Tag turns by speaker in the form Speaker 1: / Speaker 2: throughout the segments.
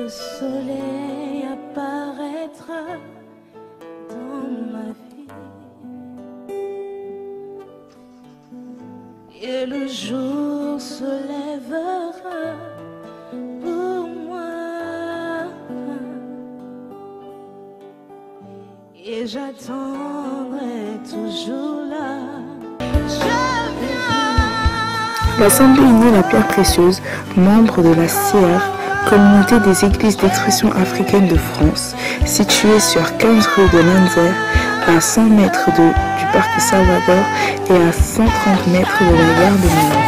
Speaker 1: le soleil apparaîtra dans ma vie et le jour se lèvera pour moi et j'attendrai toujours là.
Speaker 2: L'Assemblée unie La Pierre Précieuse, membre de la CR, Communauté des Églises d'Expression Africaine de France, située sur 15 rue de Lanzer, à 100 mètres du parc Salvador et à 130 mètres de la gare de Milan.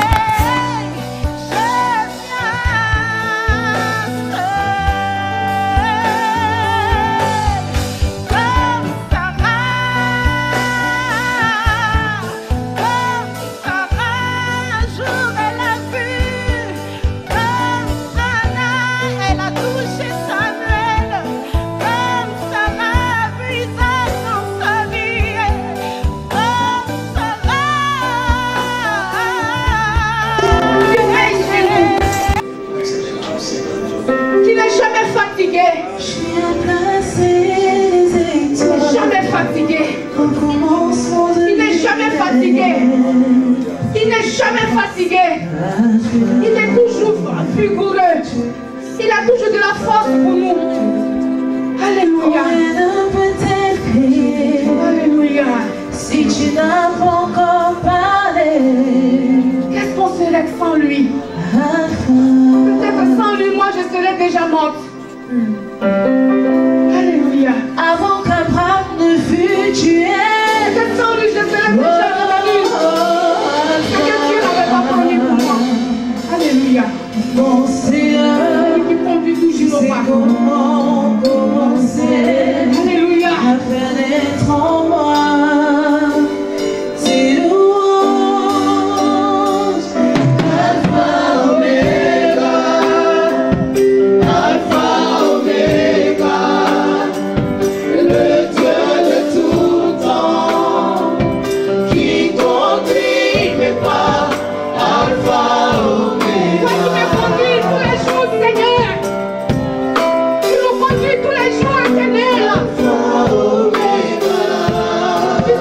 Speaker 3: Il n'est jamais fatigué. Il est toujours vigoureux. Il a toujours de la force pour nous. Alléluia. Alléluia.
Speaker 1: Si tu n'as pas encore parlé,
Speaker 3: qu'est-ce qu'on serait sans lui? Peut-être sans lui, moi je serais déjà morte. Alléluia.
Speaker 1: Avant qu'Abraham ne fût tué,
Speaker 3: peut-être sans lui, je serais déjà morte. Alléluia.
Speaker 1: Mon Seigneur,
Speaker 3: qui conduit toujours au pas.
Speaker 1: Comment commencer?
Speaker 3: Alléluia.
Speaker 1: À faire naître en moi tes louanges. Alpha, Oméga, Alpha, Oméga, le Dieu de tout temps, qui conduit mes pas. Alpha, Oméga.
Speaker 3: Tous les jours, Seigneur. Tu nous conduis tous les jours, Seigneur.
Speaker 1: Alpha, Oméga.
Speaker 3: Tu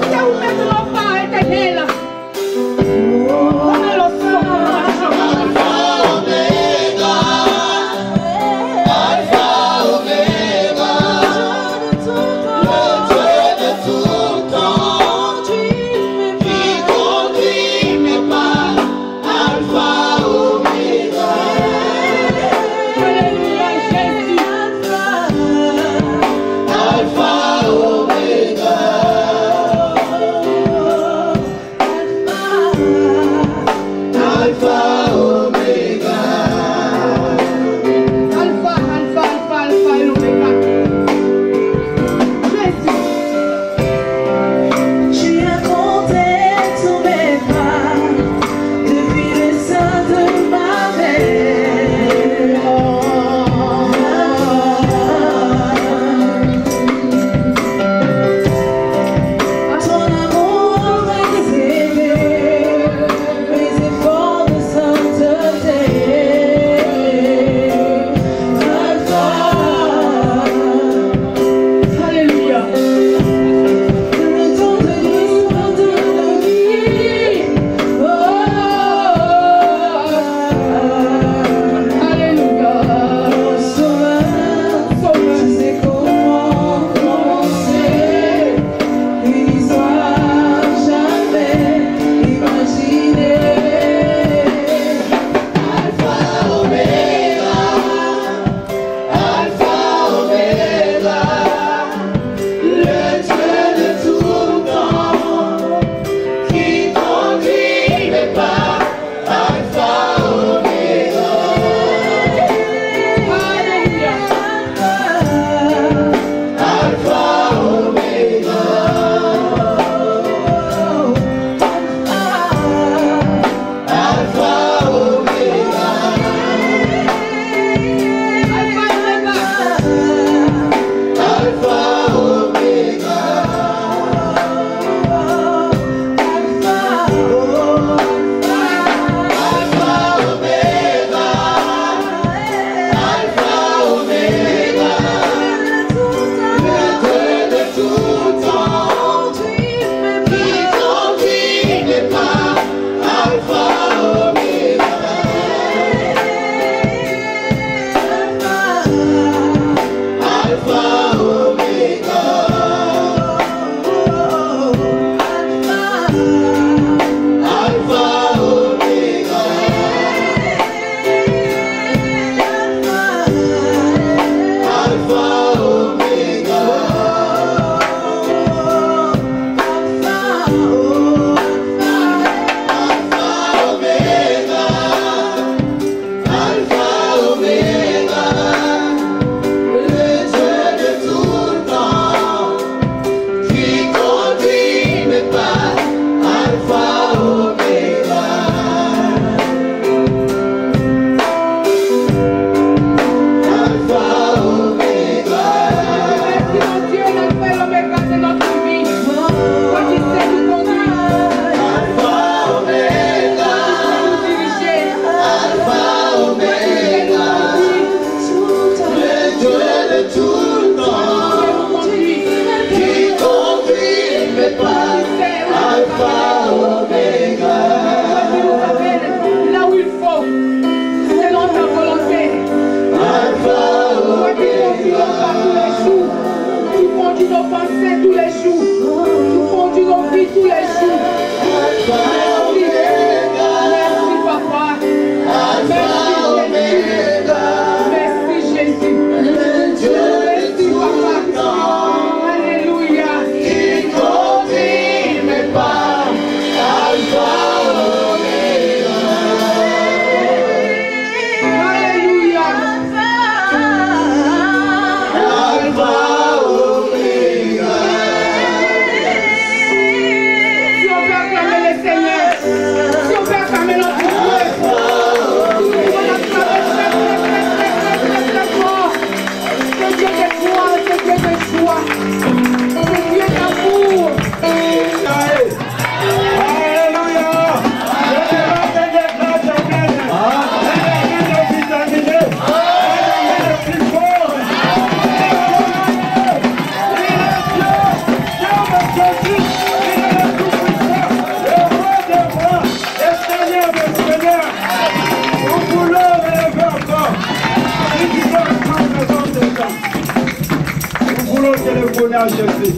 Speaker 4: donné à Jésus.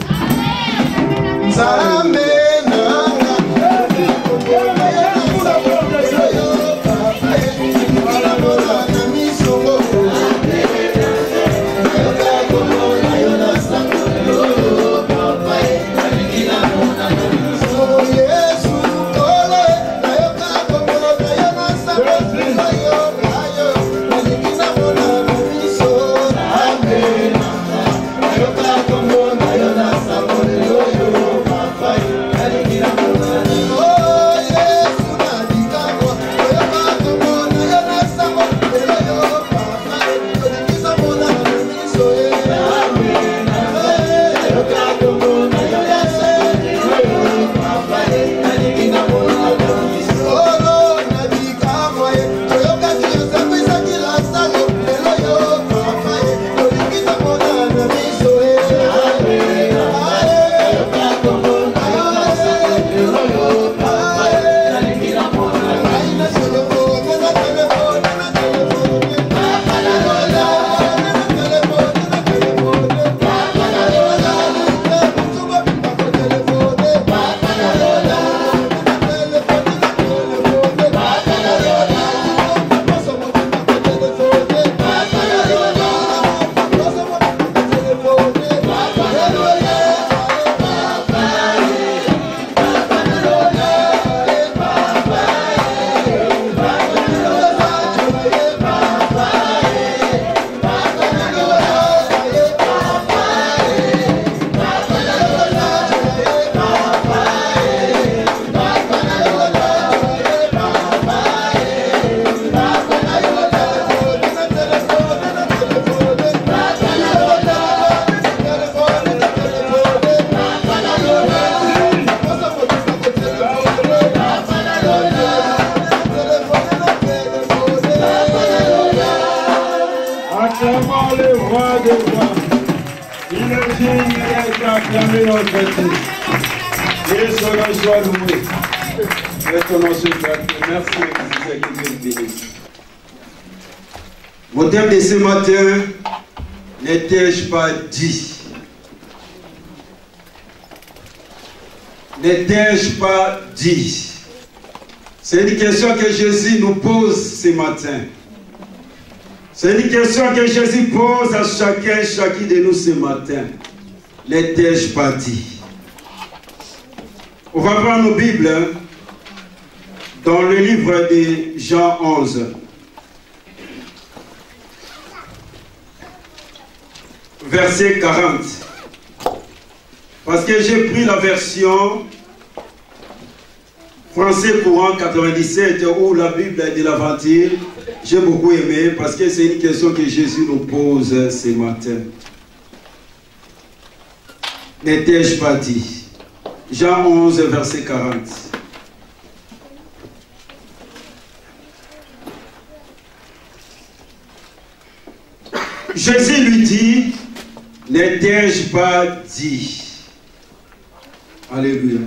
Speaker 5: Mon thème de ce matin, n'étais-je pas dit? N'étais-je pas dit? C'est une question que Jésus nous pose ce matin. C'est une question que Jésus pose à chacun de nous ce matin. N'étais-je pas dit? On va prendre nos Bibles dans le livre de Jean 11. Verset 40. Parce que j'ai pris la version français courant 97 où la Bible est de l'Aventure. J'ai beaucoup aimé parce que c'est une question que Jésus nous pose ce matin. N'étais-je pas dit? Jean 11, verset 40. Jésus lui dit, n'étais-je pas dit? Alléluia.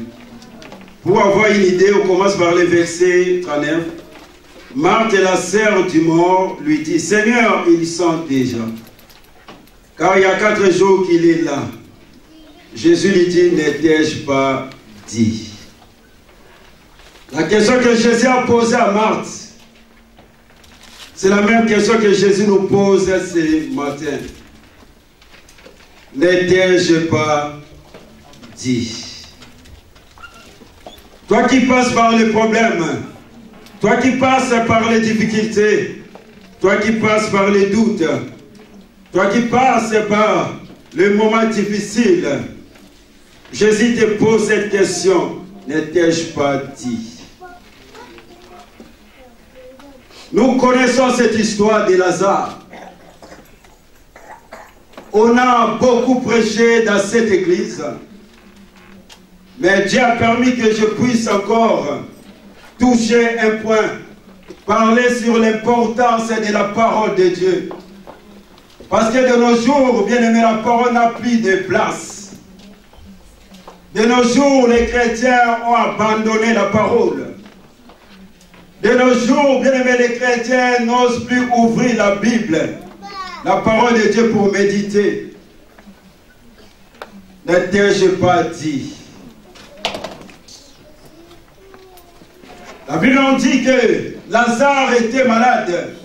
Speaker 5: Pour avoir une idée, on commence par le verset 39. Marthe, la sœur du mort, lui dit, Seigneur, il sent déjà, car il y a 4 jours qu'il est là. Jésus lui dit, n'étais-je pas dit? La question que Jésus a posée à Marthe, c'est la même question que Jésus nous pose ce matin. N'étais-je pas dit? Toi qui passes par les problèmes, toi qui passes par les difficultés, toi qui passes par les doutes, toi qui passes par les moments difficiles, Jésus te pose cette question. N'étais-je pas dit? Nous connaissons cette histoire de Lazare. On a beaucoup prêché dans cette église. Mais Dieu a permis que je puisse encore toucher un point. Parler sur l'importance de la parole de Dieu. Parce que de nos jours, bien aimé, la parole n'a plus de place. De nos jours, les chrétiens ont abandonné la parole. De nos jours, bien aimé, les chrétiens n'osent plus ouvrir la Bible, la parole de Dieu pour méditer. n'étais-je pas dit? La Bible nous dit que Lazare était malade.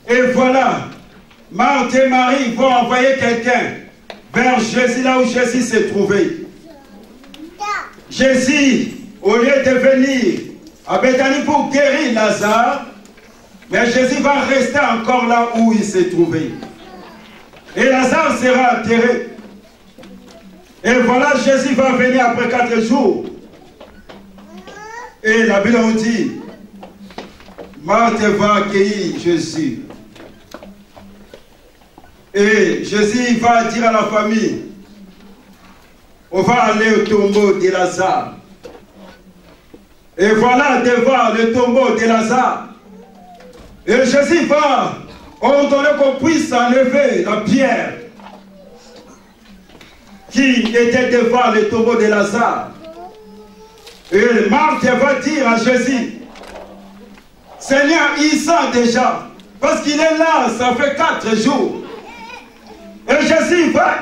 Speaker 5: Et voilà, Marthe et Marie vont envoyer quelqu'un vers Jésus, là où Jésus s'est trouvé. Jésus, au lieu de venir à Béthanie pour guérir Lazare, mais Jésus va rester encore là où il s'est trouvé. Et Lazare sera enterré. Et voilà, Jésus va venir après 4 jours. Et la Bible nous dit, Marthe va accueillir Jésus. Et Jésus va dire à la famille, on va aller au tombeau de Lazare. Et voilà devant le tombeau de Lazare. Et Jésus va ordonner qu'on puisse enlever la pierre qui était devant le tombeau de Lazare. Et Marthe va dire à Jésus, Seigneur, il sent déjà, parce qu'il est là, ça fait 4 jours. Et Jésus va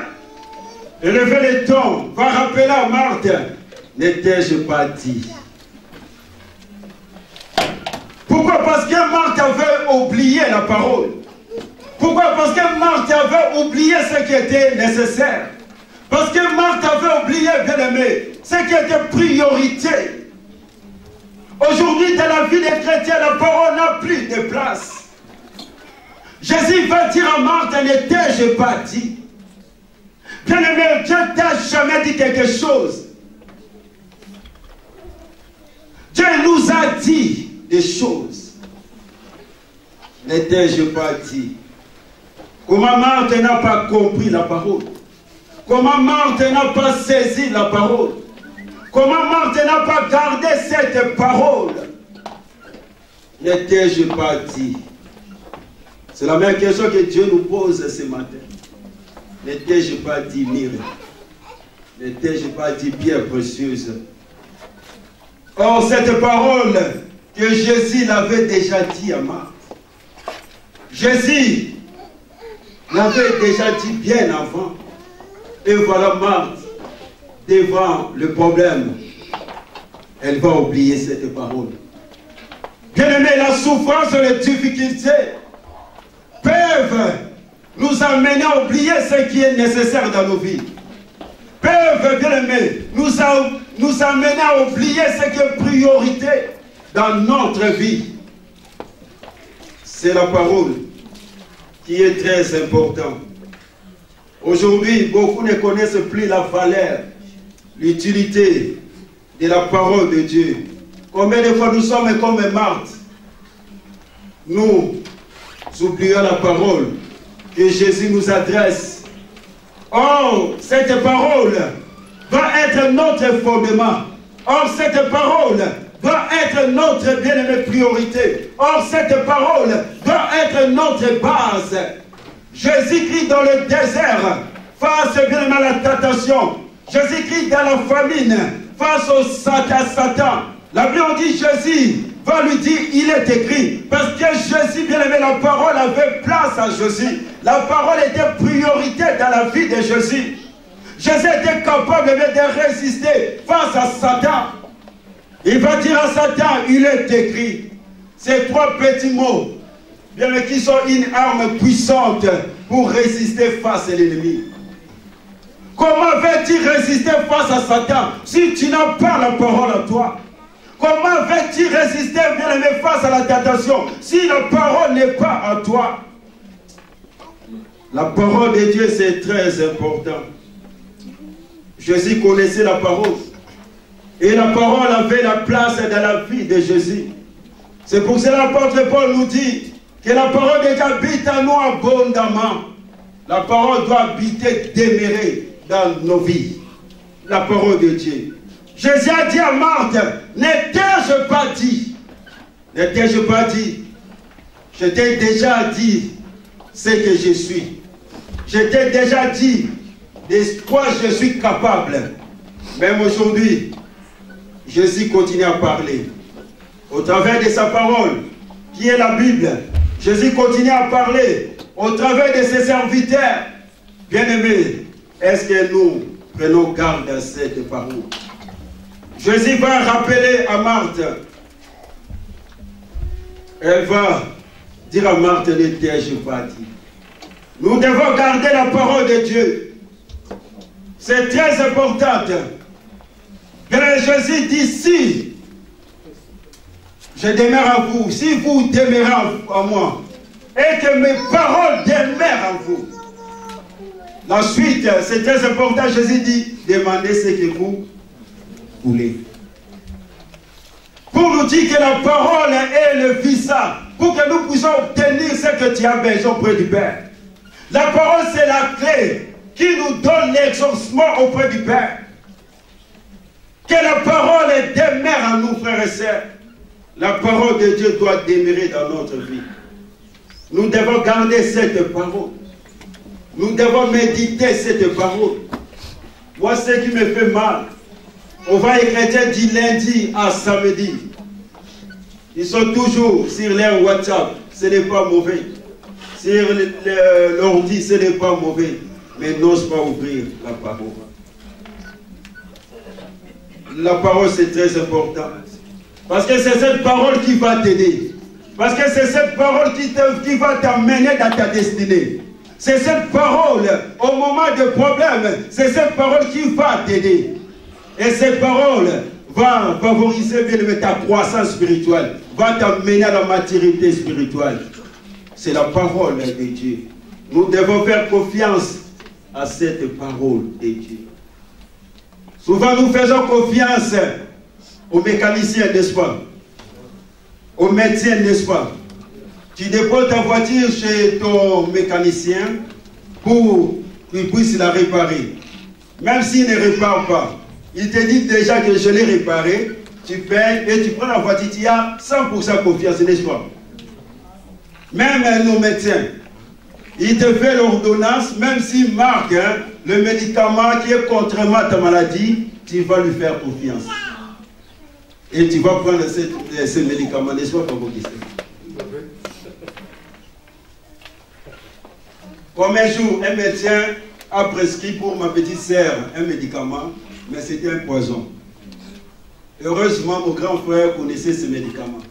Speaker 5: élever le ton, va rappeler à Marthe, n'étais-je pas dit? Pourquoi? Parce que Marthe avait oublié la parole. Pourquoi? Parce que Marthe avait oublié ce qui était nécessaire. Parce que Marthe avait oublié, bien aimé, ce qui était priorité. Aujourd'hui, dans la vie des chrétiens, la parole n'a plus de place. Jésus va dire à Marthe, n'étais-je pas dit? Bien aimé, Dieu ne t'a jamais dit quelque chose. Dieu nous a dit des choses. N'étais-je pas dit? Comment Marthe n'a pas compris la parole? Comment Marthe n'a pas saisi la parole? Comment Marthe n'a pas gardé cette parole? N'étais-je pas dit? C'est la même question que Dieu nous pose ce matin. N'étais-je pas dit mire? N'étais-je pas dit pierre précieuse? Or, cette parole que Jésus l'avait déjà dit à Marthe, Jésus l'avait déjà dit bien avant. Et voilà Marthe, devant le problème, elle va oublier cette parole. Bien aimé, la souffrance et les difficultés peuvent nous amener à oublier ce qui est nécessaire dans nos vies. Peuvent, bien aimé, nous amener à oublier ce qui est priorité dans notre vie. C'est la parole qui est très importante. Aujourd'hui, beaucoup ne connaissent plus la valeur, l'utilité de la parole de Dieu. Combien de fois nous sommes comme Marthe? Nous oublions la parole que Jésus nous adresse. Or, cette parole doit être notre fondement. Or, cette parole doit être notre bien-aimée priorité. Or, cette parole doit être notre base. Jésus-Christ dans le désert, face bien à la tentation. Jésus-Christ dans la famine, face au Satan. La Bible dit Jésus va lui dire, il est écrit. Parce que Jésus, bien aimé, la parole avait place à Jésus. La parole était priorité dans la vie de Jésus. Jésus était capable de résister face à Satan. Il va dire à Satan, il est écrit. Ces 3 petits mots, bien qui sont une arme puissante pour résister face à l'ennemi. Comment vas-tu résister face à Satan si tu n'as pas la parole à toi? Comment vas-tu résister, bien aimé, face à la tentation si la parole n'est pas à toi? La parole de Dieu, c'est très important. Jésus connaissait la parole. Et la parole avait la place dans la vie de Jésus. C'est pour cela que l'apôtre Paul nous dit que la parole de Dieu habite en nous abondamment. La parole doit habiter, demeurer dans nos vies. La parole de Dieu. Jésus a dit à Marthe, n'étais-je pas dit? N'étais-je pas dit? Je t'ai déjà dit ce que je suis. Je t'ai déjà dit de quoi je suis capable. Même aujourd'hui, Jésus continue à parler. Au travers de sa parole, qui est la Bible, Jésus continue à parler au travers de ses serviteurs. Bien-aimés, Est-ce que nous prenons garde à cette parole? Jésus va rappeler à Marthe. Elle va dire à Marthe, ne t'ai-je pas dit? Nous devons garder la parole de Dieu. C'est très important. Jésus dit, si je demeure en vous, si vous demeurez en moi, et que mes paroles demeurent en vous. La suite, c'est très important. Jésus dit, demandez ce que vous voulez. Pour nous dire que la parole est le visa, pour que nous puissions obtenir ce que tu as besoin auprès du Père. La parole, c'est la clé qui nous donne l'exaucement auprès du Père. Que la parole demeure en nous, frères et sœurs. La parole de Dieu doit demeurer dans notre vie. Nous devons garder cette parole. Nous devons méditer cette parole. Moi, ce qui me fait mal, on va les chrétiens du lundi à samedi. Ils sont toujours sur leur WhatsApp. Ce n'est pas mauvais. Sur l'ordi, ce n'est pas mauvais. Mais n'ose pas ouvrir la parole. La parole, c'est très important. Parce que c'est cette parole qui va t'aider. Parce que c'est cette parole qui va t'amener dans ta destinée. C'est cette parole, au moment de problème, c'est cette parole qui va t'aider. Et cette parole va favoriser bien ta croissance spirituelle, va t'amener à la maturité spirituelle. C'est la parole de Dieu. Nous devons faire confiance à cette parole de Dieu. Souvent nous faisons confiance aux mécaniciens, n'est-ce pas? Aux médecins, n'est-ce pas? Tu déposes ta voiture chez ton mécanicien pour qu'il puisse la réparer. Même s'il ne répare pas, il te dit déjà que je l'ai réparé, tu payes et tu prends la voiture, tu as 100% confiance, n'est-ce pas? Même nos médecins, ils te font l'ordonnance, même s'il marque le médicament qui est contrairement à ta maladie, tu vas lui faire confiance. Et tu vas prendre ce médicament, n'est-ce pas, comme Comme un jour, un médecin a prescrit pour ma petite sœur un médicament, mais c'était un poison. Heureusement, mon grand frère connaissait ce médicament.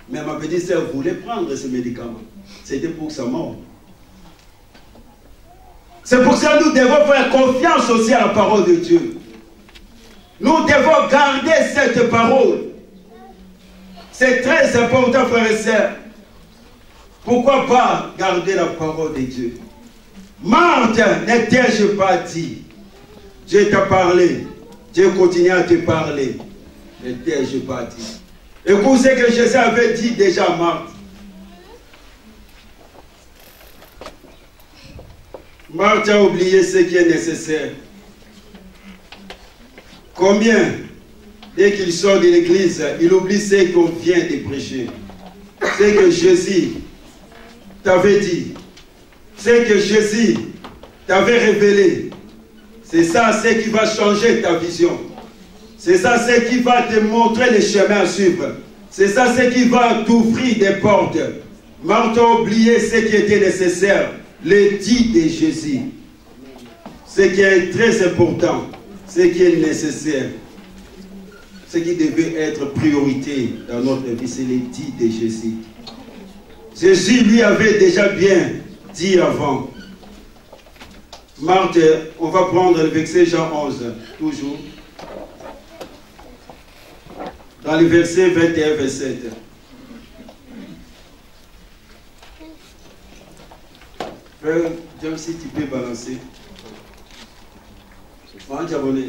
Speaker 5: Mais ma petite sœur voulait prendre ce médicament. C'était pour sa mort. C'est pour ça que nous devons faire confiance aussi à la parole de Dieu. Nous devons garder cette parole. C'est très important, frères et sœurs. Pourquoi pas garder la parole de Dieu? Marthe, ne t'ai-je pas dit? Dieu t'a parlé. Dieu continue à te parler. Ne t'ai-je pas dit? Écoute ce que Jésus avait dit déjà à Marthe. Marthe a oublié ce qui est nécessaire. Combien, dès qu'il sort de l'église, il oublie ce qu'on vient de prêcher? Ce que Jésus t'avait dit, ce que Jésus t'avait révélé, c'est ça ce qui va changer ta vision. C'est ça ce qui va te montrer les chemins à suivre. C'est ça ce qui va t'ouvrir des portes. Marthe a oublié ce qui était nécessaire, le dit de Jésus. Ce qui est très important, ce qui est nécessaire, ce qui devait être priorité dans notre vie, c'est le dit de Jésus. Jésus lui avait déjà bien dit avant. Marthe, on va prendre le verset Jean 11, toujours. Dans le verset 21, 27. Frère, Dieu, si tu peux balancer. En japonais.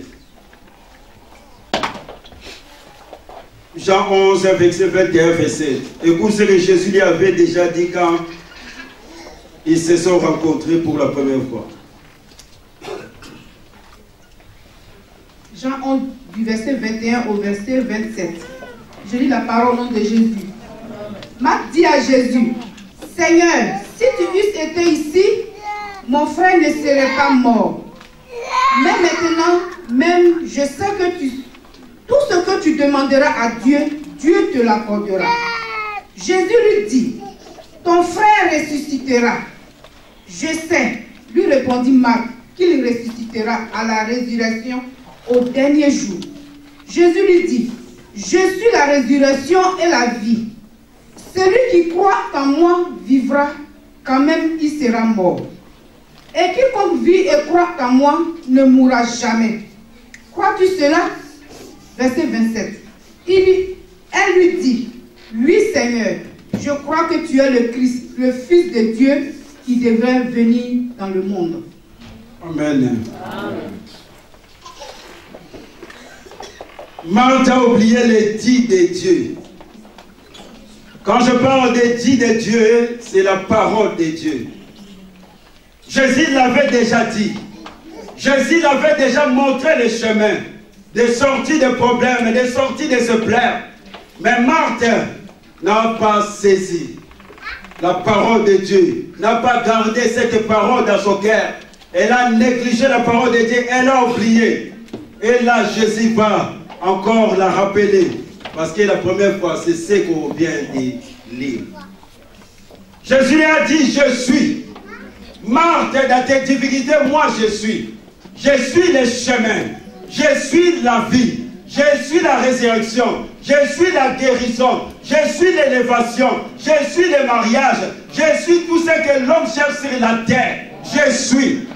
Speaker 5: Jean 11, verset 21, verset. Écoute ce que Jésus lui avait déjà dit quand ils se sont rencontrés pour la première fois.
Speaker 3: Jean 11, du verset 21 au verset 27. Je lis la parole au nom de Jésus. Marthe dit à Jésus, Seigneur, si tu eusses été ici, mon frère ne serait pas mort. Mais maintenant, même je sais que tout ce que tu demanderas à Dieu, Dieu te l'accordera. Jésus lui dit, ton frère ressuscitera. Je sais, lui répondit Marthe, qu'il ressuscitera à la résurrection au dernier jour. Jésus lui dit, je suis la résurrection et la vie. Celui qui croit en moi vivra, quand même il sera mort. Et quiconque vit et croit en moi ne mourra jamais. Crois-tu cela? Verset 27. Elle lui dit, oui Seigneur, je crois que tu es le Christ, le Fils de Dieu qui devrait venir dans le monde.
Speaker 5: Amen. Marthe a oublié les dits de Dieu. Quand je parle des dits de Dieu, c'est la parole de Dieu. Jésus l'avait déjà dit. Jésus l'avait déjà montré le chemin de sortie des problèmes, de sortie de se plaire. Mais Marthe n'a pas saisi la parole de Dieu, n'a pas gardé cette parole dans son cœur. Elle a négligé la parole de Dieu, elle a oublié. Et là, Jésus va encore la rappeler. Parce que la première fois, c'est ce qu'on vient de lire. Jésus lui a dit, je suis. Marthe, dans tes difficultés, moi je suis. Je suis le chemin. Je suis la vie. Je suis la résurrection. Je suis la guérison. Je suis l'élévation. Je suis le mariage. Je suis tout ce que l'homme cherche sur la terre. Je suis.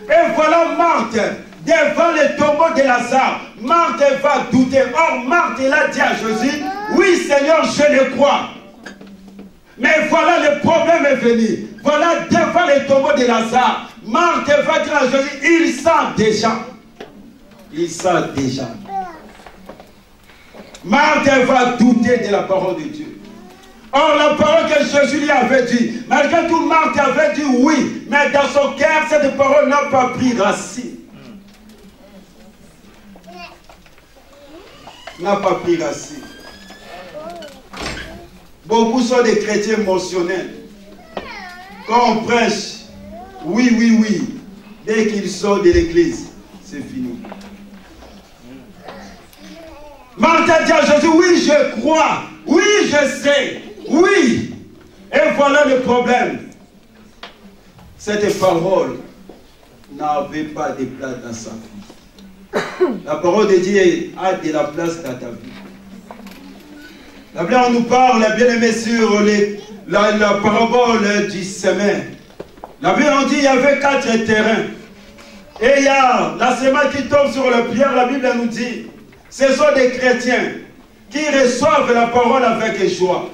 Speaker 5: Et voilà Marthe, devant le tombeau de Lazare. Marthe va douter. Or, Marthe, elle a dit à Jésus, oui Seigneur, je le crois. Mais voilà le problème est venu. Voilà devant le tombeau de Lazare. Marthe va dire à Jésus, il sent déjà. Il sent déjà. Marthe va douter de la parole de Dieu. Or, la parole que Jésus lui avait dit, malgré tout, Marthe avait dit oui, mais dans son cœur, cette parole n'a pas pris racine. N'a pas pris racine. Beaucoup sont des chrétiens émotionnels. Quand on prêche, oui, oui, oui, dès qu'ils sortent de l'église, c'est fini. Marthe a dit à Jésus, oui, je crois, oui, je sais, oui. Et voilà le problème. Cette parole n'avait pas de place dans sa vie. La parole de Dieu a de la place dans ta vie. La Bible nous parle, bien aimé, sur la parabole du semin. La Bible nous dit qu'il y avait 4 terrains. Et il y a la semence qui tombe sur la pierre. La Bible nous dit, ce sont des chrétiens qui reçoivent la parole avec joie.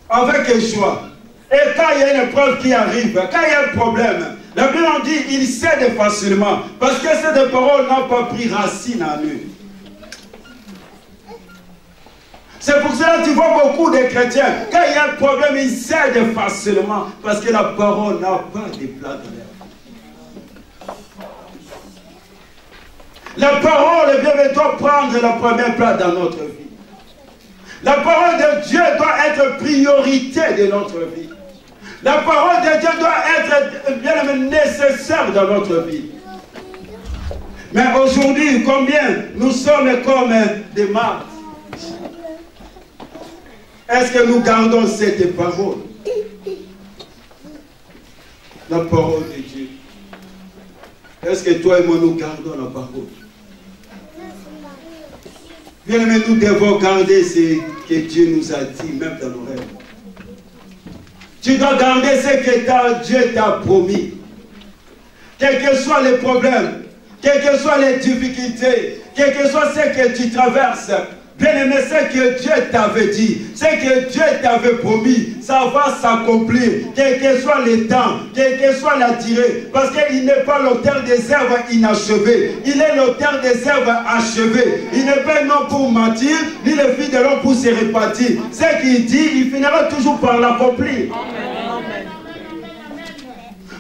Speaker 5: Avec joie. Et quand il y a une épreuve qui arrive, quand il y a un problème, la Bible nous dit qu'ils cèdent facilement. Parce que cette parole n'a pas pris racine en eux. C'est pour cela que tu vois beaucoup de chrétiens, quand il y a un problème, ils cèdent facilement. Parce que la parole n'a pas de place dans leur vie. La parole, eh bien, doit prendre la première place dans notre vie. La parole de Dieu doit être priorité de notre vie. La parole de Dieu doit être bien nécessaire dans notre vie. Mais aujourd'hui, combien nous sommes comme des martyrs? Est-ce que nous gardons cette parole? La parole de Dieu. Est-ce que toi et moi nous gardons la parole? Bien aimé, nous devons garder ce que Dieu nous a dit, même dans nos rêves. Tu dois garder ce que Dieu t'a promis. Quels que soient les problèmes, quelles que soient les difficultés, quel que soit ce que tu traverses, bien aimé, ce que Dieu t'avait dit, ce que Dieu t'avait promis, ça va s'accomplir, quel que soit le temps, quelle que soit la durée, parce qu'il n'est pas l'auteur des œuvres inachevées, il est l'auteur des œuvres achevées. Il n'est pas un homme pour mentir, ni le fils de l'homme pour se répartir. Ce qu'il dit, il finira toujours par l'accomplir.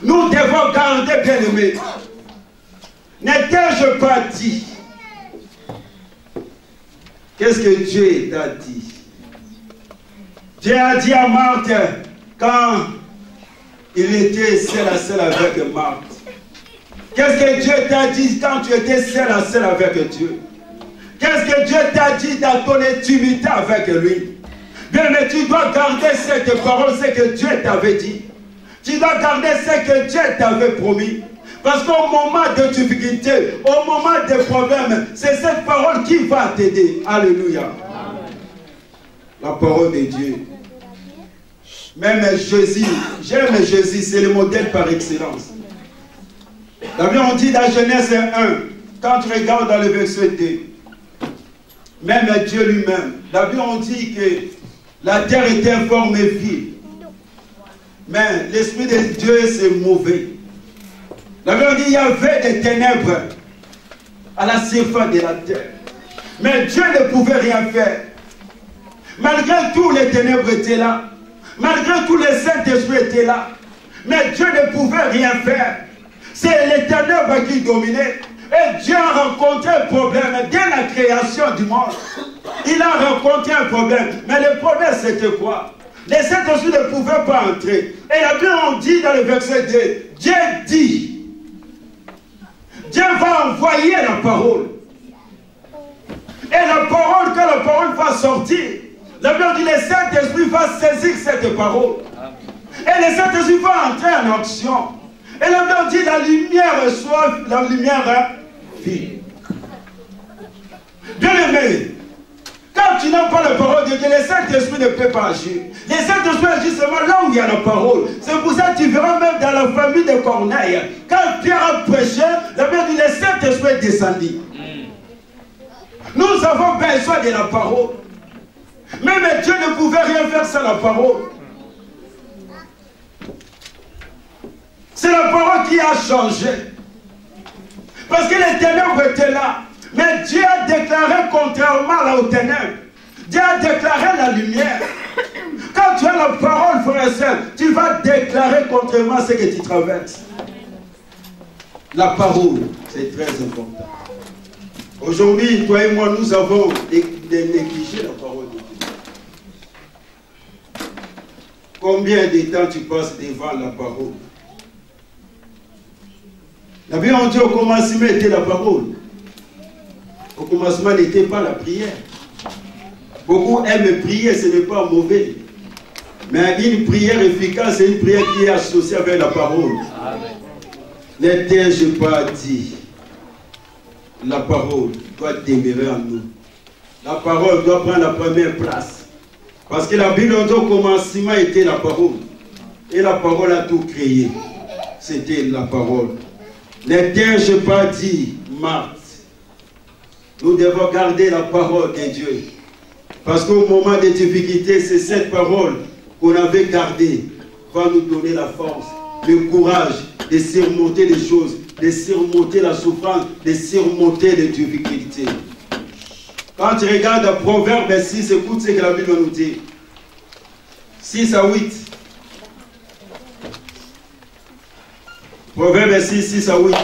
Speaker 5: Nous devons garder, bien aimé. N'étais-je pas dit? Qu'est-ce que Dieu t'a dit? Dieu a dit à Marthe, quand il était seul à seul avec Marthe. Qu'est-ce que Dieu t'a dit quand tu étais seul à seul avec Dieu? Qu'est-ce que Dieu t'a dit dans ton intimité avec lui? Bien, mais tu dois garder cette parole, ce que Dieu t'avait dit. Tu dois garder ce que Dieu t'avait promis. Parce qu'au moment de difficulté, au moment des problèmes, c'est cette parole qui va t'aider. Alléluia. La parole de Dieu. Même Jésus, j'aime Jésus, c'est le modèle par excellence. La Bible, on dit dans Genèse 1, quand tu regardes dans le verset 2, même Dieu lui-même, la Bible, on dit que la terre était informe et vide. Mais l'Esprit de Dieu, c'est mauvais. La Bible dit qu'il y avait des ténèbres à la surface de la terre. Mais Dieu ne pouvait rien faire. Malgré tout, les ténèbres étaient là. Malgré tout, le Saint-Esprit était là. Mais Dieu ne pouvait rien faire. C'est les ténèbres qui dominaient. Et Dieu a rencontré un problème dès la création du monde. Il a rencontré un problème. Mais le problème, c'était quoi? Les Saint-Esprit ne pouvaient pas entrer. Et la Bible, on dit dans le verset 2, Dieu dit, Dieu va envoyer la parole. Et la parole, quand la parole va sortir, la Bible dit, le Saint-Esprit va saisir cette parole. Et le Saint-Esprit va entrer en action. Et la Bible dit, la lumière soit, la lumière vit. Bien aimé, quand tu n'as pas la parole de Dieu, le Saint-Esprit ne peut pas agir. Le Saint-Esprit agit seulement là où il y a la parole. C'est pour ça que tu verras même dans la famille de Corneille, quand Pierre a prêché, la Bible dit, le Saint-Esprit est descendu. Nous avons besoin de la parole. Même Dieu ne pouvait rien faire sans la parole. C'est la parole qui a changé. Parce que les ténèbres étaient là. Mais Dieu a déclaré contrairement aux ténèbres. Dieu a déclaré la lumière. Quand tu as la parole, frère et sœur, tu vas déclarer contrairement à ce que tu traverses. La parole, c'est très important. Aujourd'hui, toi et moi, nous avons négligé la parole de Dieu. Combien de temps tu passes devant la parole? La Bible dit au commencement était la parole. Au commencement n'était pas la prière. Beaucoup aiment prier, ce n'est pas mauvais. Mais une prière efficace, c'est une prière qui est associée avec la parole. N'ai-je pas dit? La parole doit demeurer en nous. La parole doit prendre la première place. Parce que la Bible dit au commencement était la parole. Et la parole a tout créé. C'était la parole. N'ai-je pas dit, Marthe? Nous devons garder la parole de Dieu. Parce qu'au moment des difficultés, c'est cette parole qu'on avait gardée va nous donner la force, le courage de surmonter les choses, de surmonter la souffrance, de surmonter les difficultés. Quand tu regardes Proverbe 6, écoute ce que la Bible nous dit. 6 à 8. Proverbe 6, 6 à 8.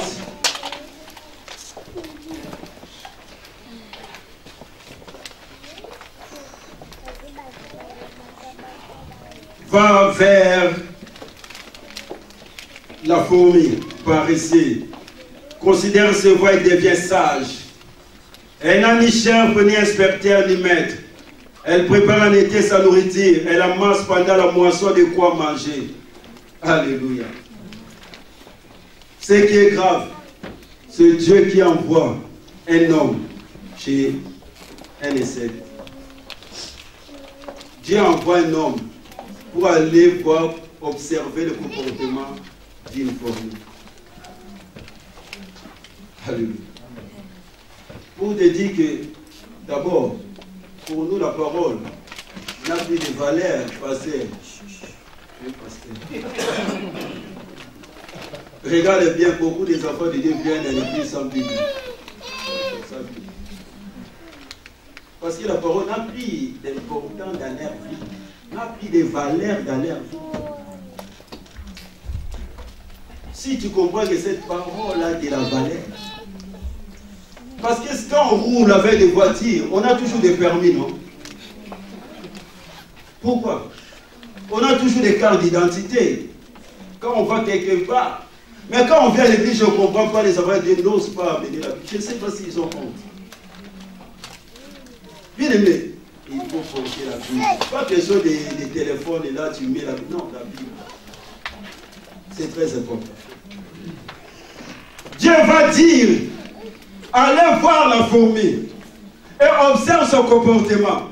Speaker 5: Va vers la fourmi, paresseuse. Considère ses voies et devient sage. Elle n'a ni chef, ni inspecteur, ni maître. Elle prépare en été sa nourriture. Elle amasse pendant la moisson de quoi manger. Alléluia. Ce qui est grave, c'est Dieu qui envoie un homme chez un essai. Dieu envoie un homme pour aller voir, observer le comportement d'une fourmi. Alléluia. Pour te dire que, d'abord, pour nous, la parole n'a plus de valeur, pasteur. Regarde bien, beaucoup des enfants de Dieu viennent à l'église sans Bible. Parce que la parole n'a plus d'importance dans leur vie, n'a plus de valeur dans leur vie. Si tu comprends que cette parole a de la valeur, parce que quand on roule avec des voitures, on a toujours des permis, non? Pourquoi? On a toujours des cartes d'identité. Quand on va quelque part. Mais quand on vient à l'église, je ne comprends pas, les enfants n'osent pas venir là. Je ne sais pas s'ils ont honte. Bien aimé, il faut porter la Bible. Pas question des téléphones et là tu mets la Bible. Non, la Bible. C'est très important. Dieu va dire, allez voir la fourmi et observe son comportement.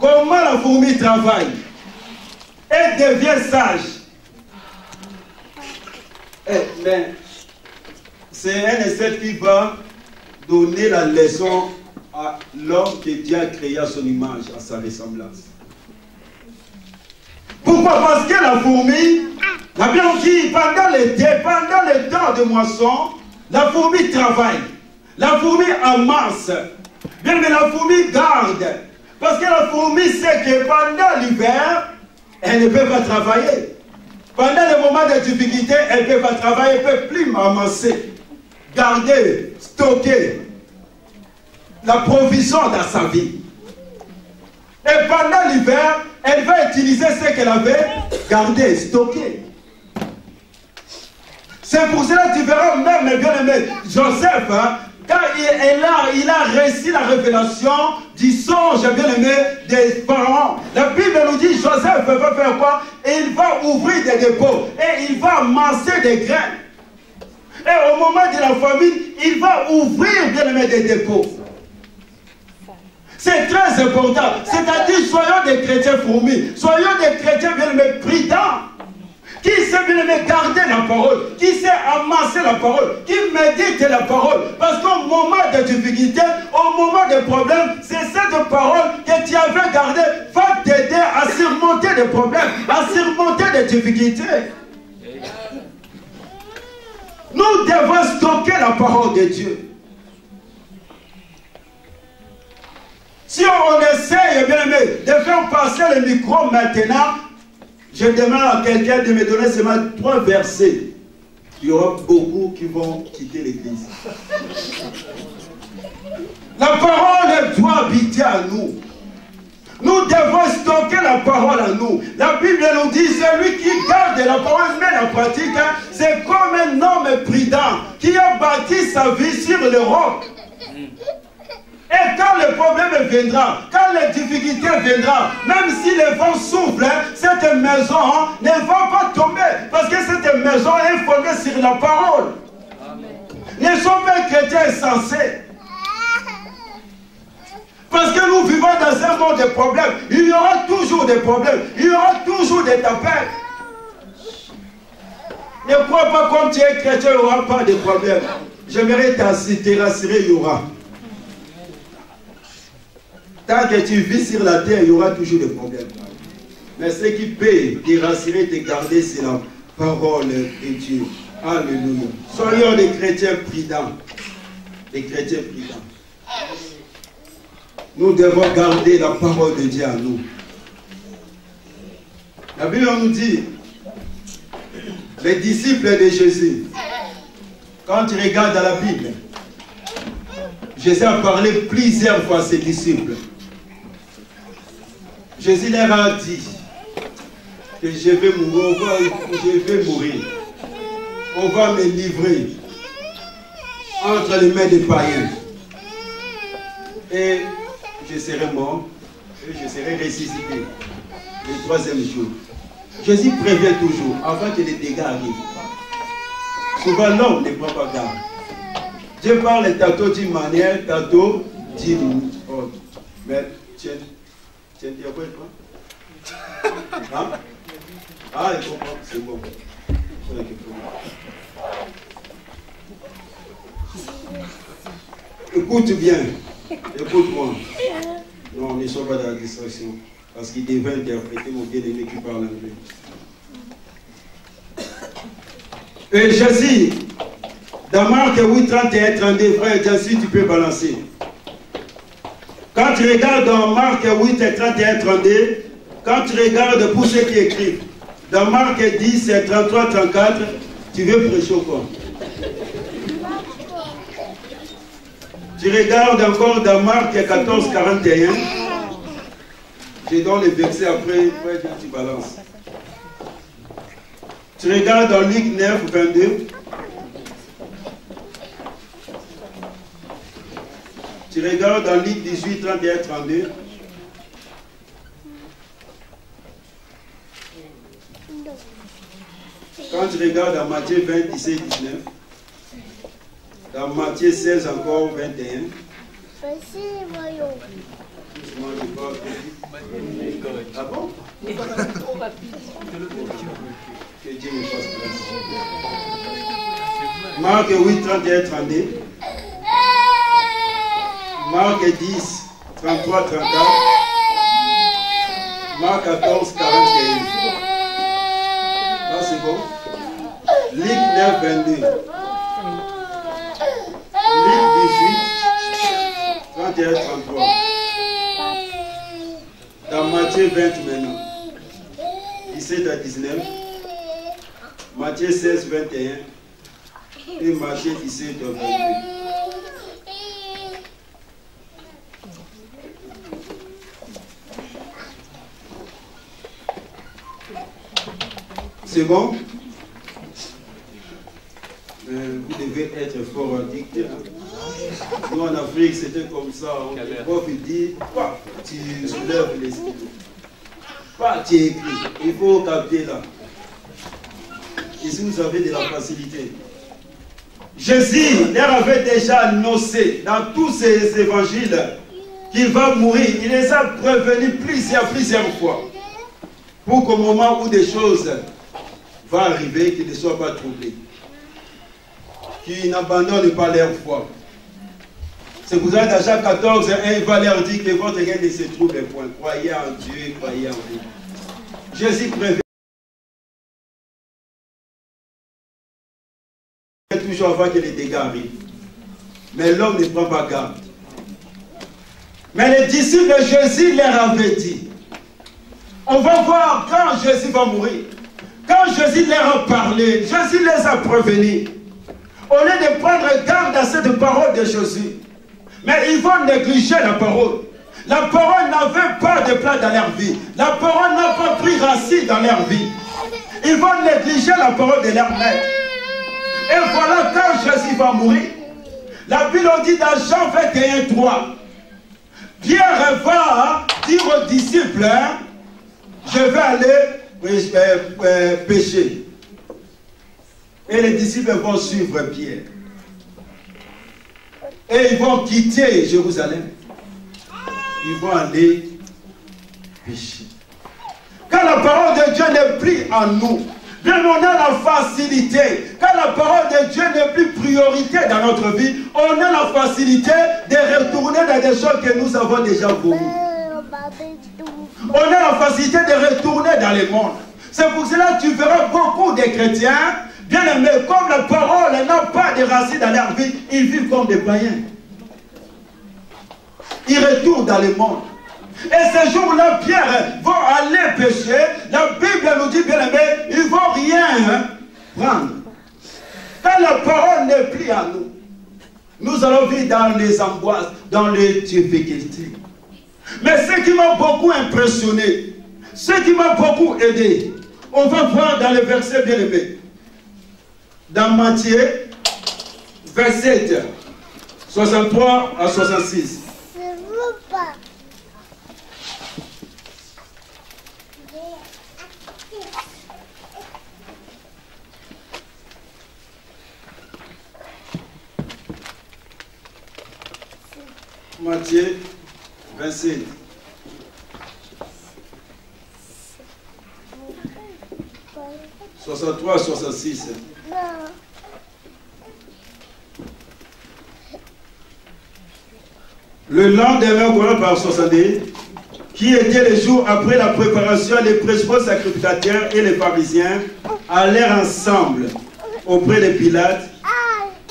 Speaker 5: Comment la fourmi travaille. Elle devient sage. Mais c'est un essai qui va donner la leçon à l'homme que Dieu a créé à son image, à sa ressemblance. Pourquoi? Parce que la fourmi, la Bible dit, pendant le temps de moisson, la fourmi travaille. La fourmi amasse. Bien, mais la fourmi garde. Parce que la fourmi sait que pendant l'hiver, elle ne peut pas travailler. Pendant les moments de difficulté, elle ne peut pas travailler, elle ne peut plus amasser, garder, stocker la provision dans sa vie. Et pendant l'hiver, elle va utiliser ce qu'elle avait gardé, stocké. C'est pour cela que tu verras même, bien aimé, Joseph, hein, quand il a reçu la révélation du songe, bien aimé, des pharaons. La Bible nous dit, Joseph va faire quoi? Il va ouvrir des dépôts et il va amasser des grains. Et au moment de la famine, il va ouvrir, bien aimé, des dépôts. C'est très important. C'est-à-dire, soyons des chrétiens fourmis. Soyons des chrétiens, bien aimé, prudents. Qui sait bien aimé garder la parole, qui sait amasser la parole, qui médite la parole. Parce qu'au moment de difficulté, au moment de problème, c'est cette parole que tu avais gardée va t'aider à surmonter des problèmes, à surmonter des difficultés. Nous devons stocker la parole de Dieu. Si on essaye, bien aimé, de faire passer le micro maintenant, je demande à quelqu'un de me donner seulement 3 versets. Il y aura beaucoup qui vont quitter l'église. La parole doit habiter à nous. Nous devons stocker la parole à nous. La Bible nous dit, celui qui garde la parole, met la pratique, hein, c'est comme un homme prudent qui a bâti sa vie sur le roc. Et quand le problème viendra, quand les difficultés viendront, même si le vent souffle, hein, cette maison hein, ne va pas tomber. Parce que cette maison est fondée sur la parole. Ne sommes pas chrétiens insensés. Parce que nous vivons dans un monde de problèmes. Il y aura toujours des problèmes. Il y aura toujours des tempêtes. Ne crois pas comme tu es chrétien, il n'y aura pas de problèmes. J'aimerais te rassurer, il y aura. Tant que tu vis sur la terre, il y aura toujours des problèmes. Mais ce qui peut te rassurer, te garder, c'est la parole de Dieu. Alléluia. Soyons des chrétiens prudents. Des chrétiens prudents. Nous devons garder la parole de Dieu à nous. La Bible nous dit, les disciples de Jésus, quand tu regardes dans la Bible, Jésus a parlé plusieurs fois à ses disciples. Jésus leur a dit que je vais mourir, on va me livrer entre les mains des païens. Et je serai mort et je serai ressuscité le 3e jour. Jésus prévient toujours avant que les dégâts arrivent. Souvent l'homme ne prend pas garde. Dieu parle tantôt d'une manière, tantôt d'une autre. Mais tu interprètes pas? Hein? Ah, il comprend, c'est bon. Écoute bien, écoute-moi. Non, ne sois pas dans la distraction. Parce qu'il devait interpréter mon bien-aimé qui parle anglais. Et Jésus, dans Marc 8, 31, 32, frère, si tu peux balancer. Quand tu regardes dans Marc 8, 31, 32, quand tu regardes pour ceux qui écrivent, dans Marc 10, 33, 34, tu veux prêcher quoi? Tu regardes encore dans Marc 14, 41. Je donne les versets après tu balances. Tu regardes dans Luc 9, 22. Tu regardes dans Luc 18, 31, 32. Quand tu regardes dans Matthieu 20, 17, 19, dans Matthieu 16 encore, 21, ah bon? Que Dieu me fasse grâce. Marc 8, 31, 32. Marc 10, 33, 34. Marc 14, 41. Là, c'est bon. Luc 9, 22. Luc 18, 31, 33. Dans Matthieu 20 maintenant. 17 à 19. Matthieu 16, 21. Et Matthieu 17 à 22. C'est bon? Vous devez être fort addict. Nous en Afrique, c'était comme ça. Le prof il dit, pas, tu soulèves les stylos. Pas, tu écris. Il faut capter là. Ici, vous avez de la facilité. Jésus leur avait déjà annoncé dans tous ces évangiles qu'il va mourir. Il les a prévenus plusieurs fois. Pour qu'au moment où des choses vont arriver, qu'ils ne soient pas troublés. Qu'ils n'abandonnent pas leur foi. C'est pour ça qu'à Jacques 14, il va leur dire que votre rien ne se trouve point. Croyez en Dieu, croyez en lui. Jésus prévient toujours avant que les dégâts arrivent. Mais l'homme ne prend pas garde. Mais les disciples de Jésus leur avaient dit, on va voir quand Jésus va mourir. Quand Jésus leur a parlé, Jésus les a prévenus. Au lieu de prendre garde à cette parole de Jésus, mais ils vont négliger la parole. La parole n'avait pas de place dans leur vie. La parole n'a pas pris racine dans leur vie. Ils vont négliger la parole de leur maître. Et voilà quand Jésus va mourir. La Bible dit dans Jean 21, 3, Pierre va dire aux disciples, je vais aller pécher. Et les disciples vont suivre Pierre. Et ils vont quitter Jérusalem. Ils vont aller pécher. Quand la parole de Dieu n'est plus en nous, bien on a la facilité. Quand la parole de Dieu n'est plus priorité dans notre vie, on a la facilité de retourner dans des choses que nous avons déjà voulu. On a la facilité de retourner dans le monde. C'est pour cela que tu verras beaucoup de chrétiens, bien aimés, comme la parole n'a pas de racines dans leur vie, ils vivent comme des païens. Ils retournent dans le monde. Et ces jours-là, Pierre va aller pécher. La Bible nous dit, bien aimé, ils ne vont rien prendre. Quand la parole n'est plus à nous, nous allons vivre dans les angoisses, dans les difficultés. Mais ce qui m'a beaucoup impressionné, ce qui m'a beaucoup aidé, on va voir dans le verset bien aimé. Dans Matthieu 27, 63 à 66. Matthieu 27. « 63 à 66. Le lendemain, voilà par 70, qui était le jour après la préparation, les principaux sacrificateurs et les pharisiens allèrent ensemble auprès de Pilate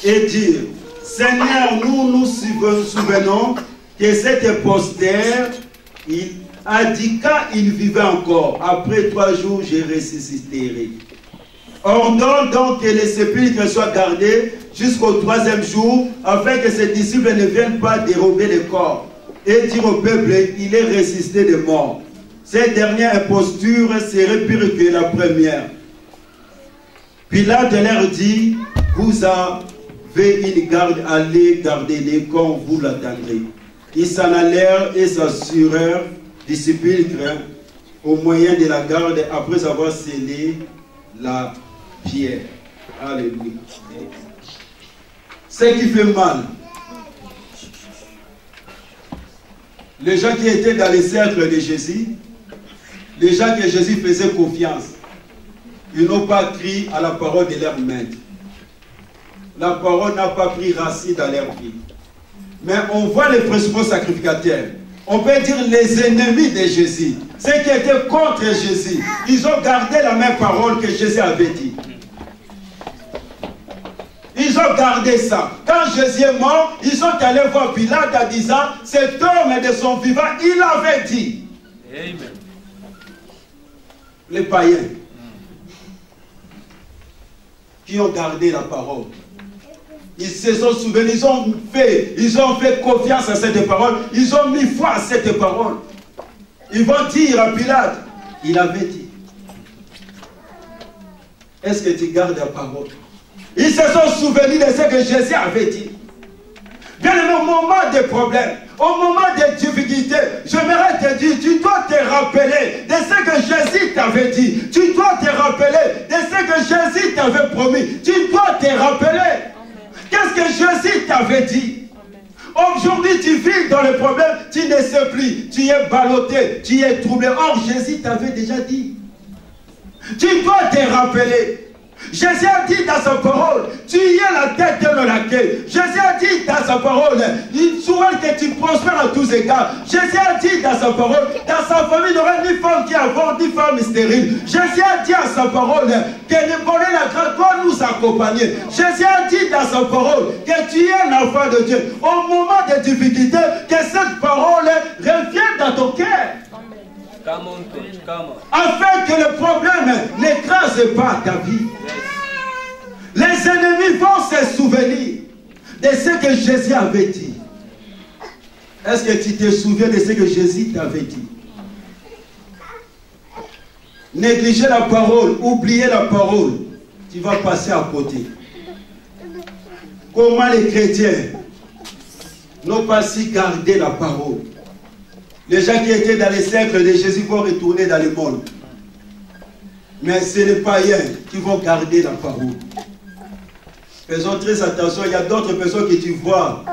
Speaker 5: et dirent, Seigneur, nous nous souvenons que cet imposteur, il a dit quand il vivait encore, après 3 jours, je ressusciterai. Ordonne donc que les sépulcres soient gardés jusqu'au 3e jour, afin que ses disciples ne viennent pas dérober le corps. Et dire au peuple, il est ressuscité de mort. Cette dernière imposture serait pire que la première. Pilate leur dit, vous avez une garde, allez garder-les comme vous l'attendrez. Ils s'en allèrent et s'assurèrent du sépulcre au moyen de la garde après avoir scellé la Pierre. Alléluia. Ce qui fait mal, les gens qui étaient dans les cercles de Jésus, les gens que Jésus faisait confiance, ils n'ont pas cru à la parole de leur maître. La parole n'a pas pris racine dans leur vie. Mais on voit les principaux sacrificateurs. On peut dire les ennemis de Jésus. Ceux qui étaient contre Jésus. Ils ont gardé la même parole que Jésus avait dit. Ils ont gardé ça. Quand Jésus est mort, ils sont allés voir Pilate en disant, cet homme de son vivant, il avait dit. Amen. Les païens qui ont gardé la parole. Ils se sont souvenus, ils ont fait confiance à cette parole, ils ont mis foi à cette parole. Ils vont dire à Pilate, il avait dit. Est-ce que tu gardes la parole? Ils se sont souvenus de ce que Jésus avait dit. Bien au moment des problèmes, au moment des difficultés, j'aimerais te dire, tu dois te rappeler de ce que Jésus t'avait dit. Tu dois te rappeler de ce que Jésus t'avait promis. Tu dois te rappeler. Qu'est-ce que Jésus t'avait dit? Aujourd'hui, tu vis dans le problème, tu ne sais plus. Tu es ballotté, tu es troublé. Or, Jésus t'avait déjà dit. Tu dois te rappeler. Jésus a dit dans sa parole, tu y es la tête de laquelle. Jésus a dit dans sa parole, il souhaite que tu prospères à tous égards. Jésus a dit dans sa parole, dans sa famille, il n'y aura ni femme qui avorte, ni femme stérile. Jésus a dit à sa parole, que le bonheur et la grâce doivent nous accompagner. Jésus a dit dans sa parole, que tu es un enfant de Dieu. Au moment des difficultés, que cette parole revienne dans ton cœur. Afin que le problème n'écrase pas ta vie. Les ennemis vont se souvenir de ce que Jésus avait dit. Est-ce que tu te souviens de ce que Jésus t'avait dit? Négliger la parole, oublier la parole, tu vas passer à côté. Comment les chrétiens n'ont pas si gardé la parole? Les gens qui étaient dans les cercles de Jésus vont retourner dans le monde. Mais c'est les païens qui vont garder la parole. Faisons très attention, il y a d'autres personnes que tu vois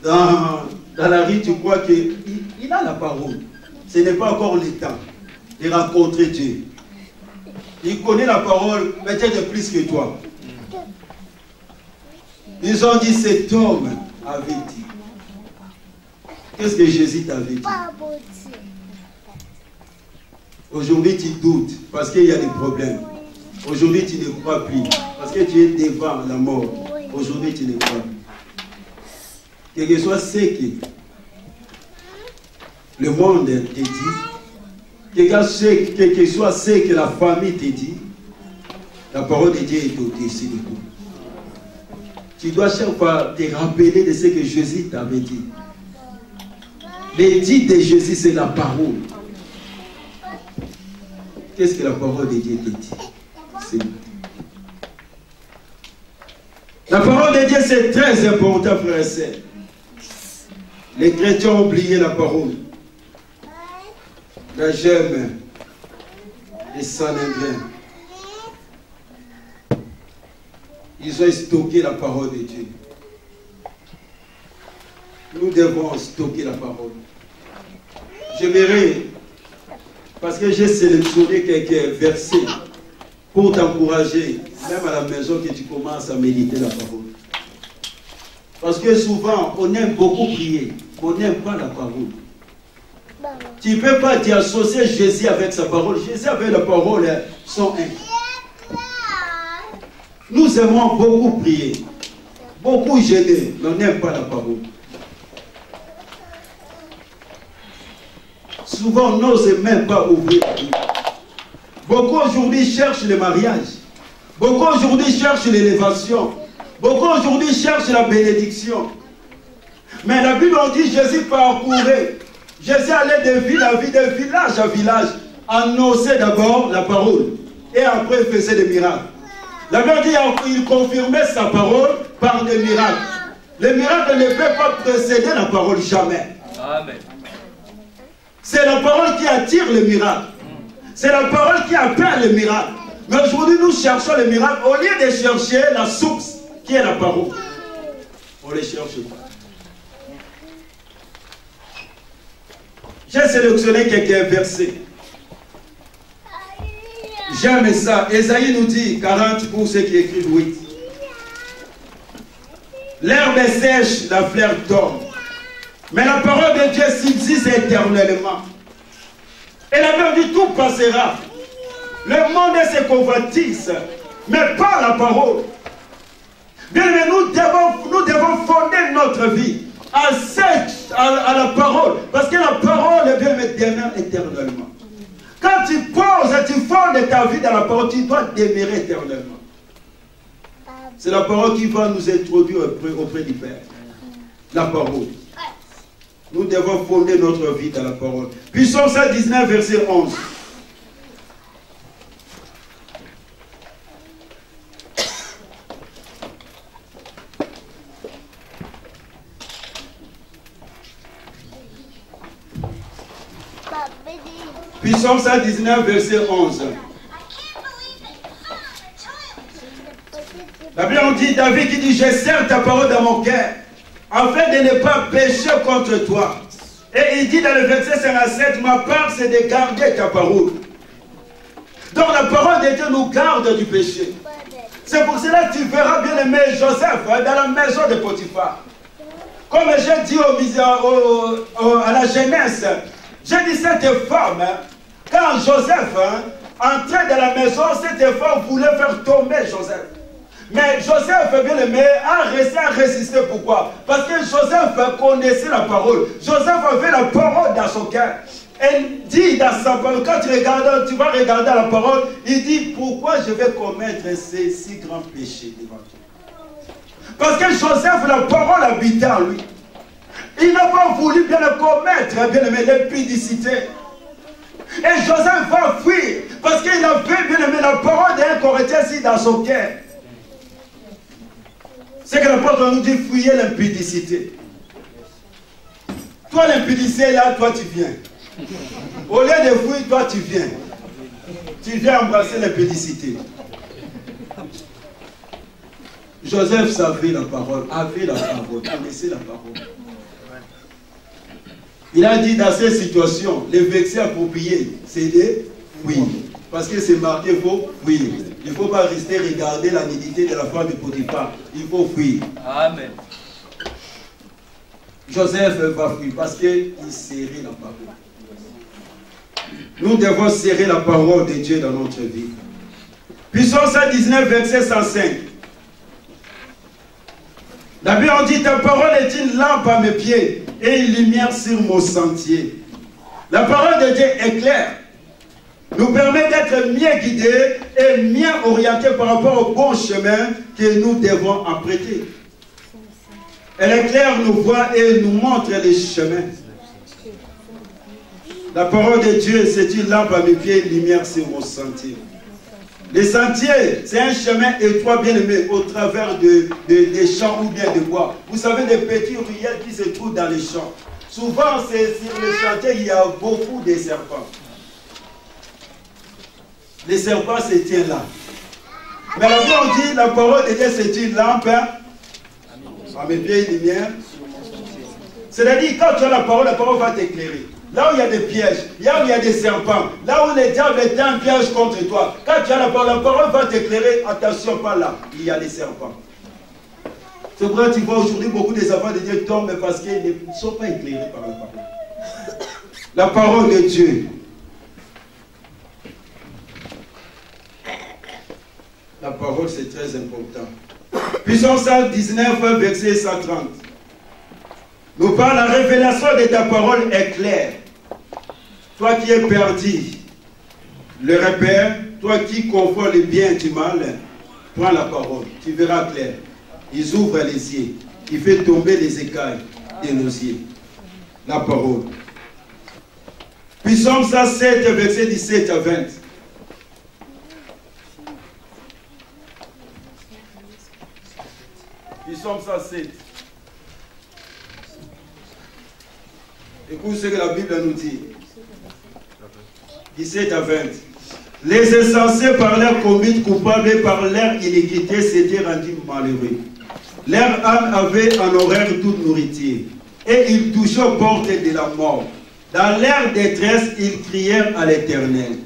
Speaker 5: dans la rue, tu crois qu'il a la parole. Ce n'est pas encore le temps de rencontrer Dieu. Il connaît la parole peut-être plus que toi. Ils ont dit, cet homme avait dit. Qu'est-ce que Jésus t'avait dit? Aujourd'hui, tu doutes parce qu'il y a des problèmes. Aujourd'hui, tu ne crois plus parce que tu es devant la mort. Aujourd'hui, tu ne crois plus. Quel que soit ce que le monde te dit, quel que soit ce que la famille te dit, la parole de Dieu est au-dessus de tout. Tu dois chaque fois te rappeler de ce que Jésus t'avait dit. Le dit de Jésus, c'est la parole. Qu'est-ce que la parole de Dieu te dit? La parole de Dieu, c'est très important, frères et sœurs. Les chrétiens ont oublié la parole. La gemme et Sanhedrin. Ils ont stocké la parole de Dieu. Nous devons stocker la parole. J'aimerais, parce que j'ai sélectionné quelques versets pour t'encourager, même à la maison, que tu commences à méditer la parole. Parce que souvent, on aime beaucoup prier, mais on n'aime pas la parole. Tu ne peux pas t'y associer Jésus avec sa parole. Jésus avec la parole sont un. Nous aimons beaucoup prier, beaucoup jeûner, mais on n'aime pas la parole. Souvent, on n'ose même pas ouvrir la Bible. Beaucoup aujourd'hui cherchent le mariage. Beaucoup aujourd'hui cherchent l'élévation. Beaucoup aujourd'hui cherchent la bénédiction. Mais la Bible dit Jésus parcourait. Jésus allait de ville en ville, de village à village, annonçait d'abord la parole. Et après, il faisait des miracles. La Bible dit qu'il confirmait sa parole par des miracles. Les miracles ne peuvent pas précéder la parole, jamais. Amen. C'est la parole qui attire le miracle. C'est la parole qui appelle le miracle. Mais aujourd'hui, nous cherchons le miracle. Au lieu de chercher la source, qui est la parole, on ne les cherche pas. J'ai sélectionné quelques versets. J'aime ça. Ésaïe nous dit 40 pour ceux qui écrivent 8. L'herbe est sèche, la fleur tombe. Mais la parole de Dieu subsiste éternellement. Et la Bible dit tout passera. Le monde est ses convoitises, mais pas la parole. Bien aimé, nous devons fonder notre vie à la parole. Parce que la parole est bien demeure éternellement. Quand tu poses et tu fondes ta vie dans la parole, tu dois demeurer éternellement. C'est la parole qui va nous introduire auprès du Père. La parole. Nous devons fonder notre vie dans la parole. Puis Psaume 119, verset 11. Puis Psaume 119, verset 11. La Bible dit, David qui dit, je serre ta parole dans mon cœur, afin de ne pas pécher contre toi. Et il dit dans le verset 57, ma part c'est de garder ta parole. Donc la parole de Dieu nous garde du péché. C'est pour cela que tu verras bien aimé Joseph dans la maison de Potiphar. Comme j'ai dit à la jeunesse, j'ai dit cette femme, quand Joseph entrait dans la maison, cette femme voulait faire tomber Joseph. Mais Joseph, bien aimé, a resté à résister. Pourquoi? Parce que Joseph connaissait la parole. Joseph avait la parole dans son cœur. Elle dit dans sa parole, quand tu vas regarder la parole, il dit, pourquoi je vais commettre ces si grands péchés devant toi? Parce que Joseph, la parole habitait en lui. Il n'a pas voulu bien le commettre, bien aimé, l'impudicité. Et Joseph va fuir, parce qu'il avait bien aimé la parole d'un Corinthien ici dans son cœur. C'est que l'apôtre nous dit, fuyez l'impudicité. Toi, l'impudicité, là, toi, tu viens. Au lieu de fuir, toi, tu viens. Tu viens embrasser l'impudicité. Joseph savait la parole, avait la parole, connaissait la parole. Il a dit dans ces situations, les versets appropriés, c'est de fuir. Parce que c'est marqué, il faut fuir. Il ne faut pas rester regarder la nudité de la femme de Potiphar. Il faut fuir. Amen. Joseph va fuir parce qu'il serrait la parole. Nous devons serrer la parole de Dieu dans notre vie. Puis Psaume 119, verset 105. La Bible dit, ta parole est une lampe à mes pieds et une lumière sur mon sentier. La parole de Dieu est claire. Nous permet d'être mieux guidés et mieux orientés par rapport au bon chemin que nous devons emprunter. Elle éclaire nos voies et nous montre les chemins. La parole de Dieu, c'est une lampe à mes pieds et une lumière sur mon sentier. Les sentiers, c'est un chemin étroit, bien aimé, au travers des champs ou bien des bois. Vous savez, des petits ruelles qui se trouvent dans les champs. Souvent, c'est sur les chantiers, il y a beaucoup de serpents. Les serpents se tiennent là. Mais la Bible dit, la parole de Dieu, c'est une lampe à mes pieds et une lumière. C'est-à-dire, quand tu as la parole va t'éclairer. Là où il y a des pièges, là où il y a des serpents, là où le diable est un piège contre toi, quand tu as la parole va t'éclairer. Attention, pas là, il y a les serpents. C'est vrai, tu vois aujourd'hui beaucoup des enfants de Dieu tombent parce qu'ils ne sont pas éclairés par la parole. La parole de Dieu. La parole, c'est très important. Puis Psaume 119, verset 130. Nous parle, la révélation de ta parole est claire. Toi qui es perdu, le repère, toi qui confonds le bien et du mal, prends la parole, tu verras clair. Il ouvre les yeux, il fait tomber les écailles de nos yeux. La parole. Puis Psaume 107, verset 17 à 20. Puis Psaume 107. Écoute ce que la Bible nous dit. 17 à 20. Les insensés par leur conduite coupable et par leur iniquité s'étaient rendus malheureux. Leur âme avait en horreur toute nourriture, et ils touchaient aux portes de la mort. Dans leur détresse, ils crièrent à l'Éternel,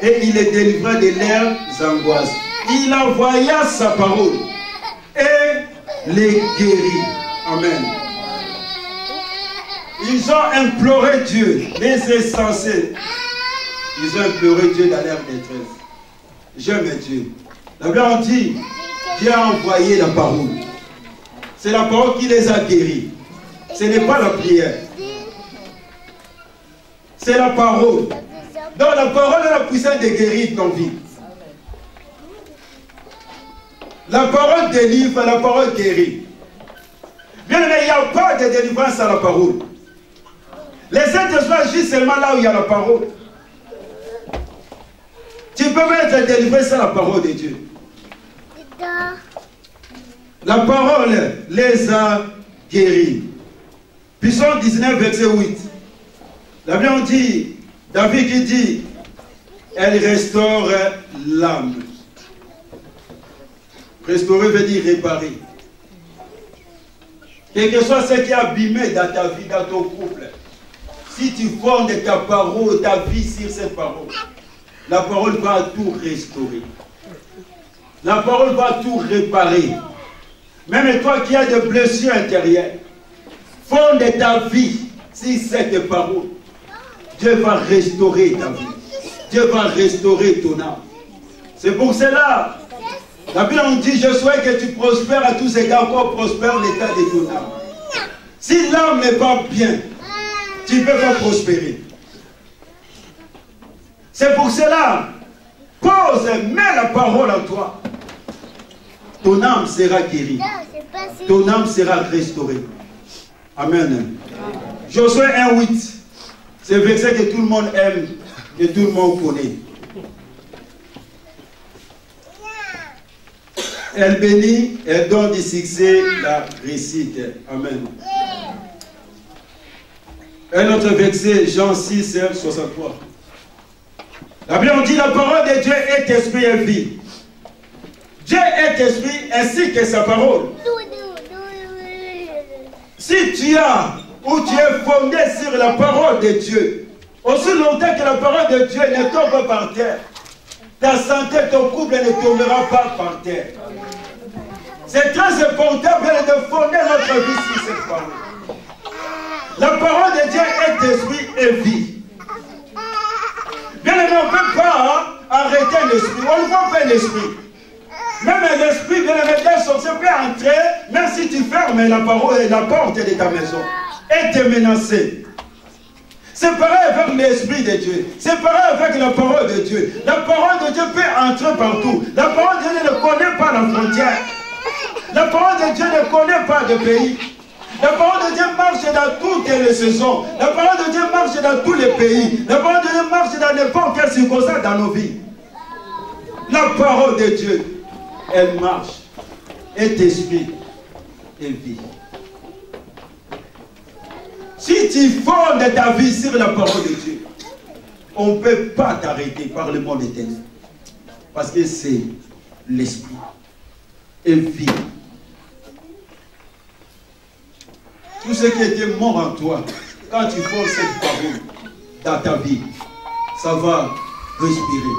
Speaker 5: et il les délivra de leurs angoisses. Il envoya sa parole, et les guérit. Amen. Ils ont imploré Dieu, les insensés. Ils ont imploré Dieu dans leur détresse. J'aime Dieu. La Bible on dit, Dieu a envoyé la parole. C'est la parole qui les a guéris. Ce n'est pas la prière. C'est la parole. Donc la parole est la puissance de guérir ton vie. La parole délivre, la parole guérit. Bien aimé, il n'y a pas de délivrance à la parole. Les Saints-Esprits agissent seulement là où il y a la parole. Tu peux même être délivré sans la parole de Dieu. La parole les a guéris. Psaume 19, verset 8. La Bible dit, David qui dit, elle restaure l'âme. Restaurer veut dire réparer. Quel que soit ce qui est abîmé dans ta vie, dans ton couple, si tu fondes ta parole, ta vie sur cette parole, la parole va tout restaurer. La parole va tout réparer. Même toi qui as des blessures intérieures, fonde ta vie sur cette parole. Dieu va restaurer ta vie. Dieu va restaurer ton âme. C'est pour cela, la Bible nous dit, je souhaite que tu prospères à tous égards, pour prospère l'état de ton âme. Si l'âme n'est pas bien, tu ne peux pas prospérer. C'est pour cela, pose, mets la parole en toi. Ton âme sera guérie. Ton âme sera restaurée. Amen. Josué 1:8. C'est le verset que tout le monde aime, que tout le monde connaît. Elle bénit, elle donne du succès, la réussite. Amen. Un autre verset, Jean 6, 63. La Bible dit, la parole de Dieu est esprit et vie. Dieu est esprit ainsi que sa parole. Si tu as ou tu es fondé sur la parole de Dieu, aussi longtemps que la parole de Dieu ne tombe pas par terre, ta santé, ton couple ne tombera pas par terre. C'est très important de fonder notre vie sur cette parole. La parole de Dieu est esprit et vie. Bien aimé, on ne peut pas arrêter l'esprit. On ne voit pas l'esprit. Même l'esprit, bien aimé, d'un sorcier peut entrer, même si tu fermes la parole et la porte de ta maison, et te menacer. C'est pareil avec l'esprit de Dieu. C'est pareil avec la parole de Dieu. La parole de Dieu peut entrer partout. La parole de Dieu ne connaît pas la frontière. La parole de Dieu ne connaît pas de pays. La parole de Dieu marche dans toutes les saisons. La parole de Dieu marche dans tous les pays. La parole de Dieu marche dans n'importe quelle circonstance dans nos vies. La parole de Dieu, elle marche. Est esprit et vie. Si tu fondes ta vie sur la parole de Dieu, on ne peut pas t'arrêter par le monde éternel. Parce que c'est l'esprit et vie. Tout ce qui était mort en toi, quand tu fondes cette parole dans ta vie, ça va respirer.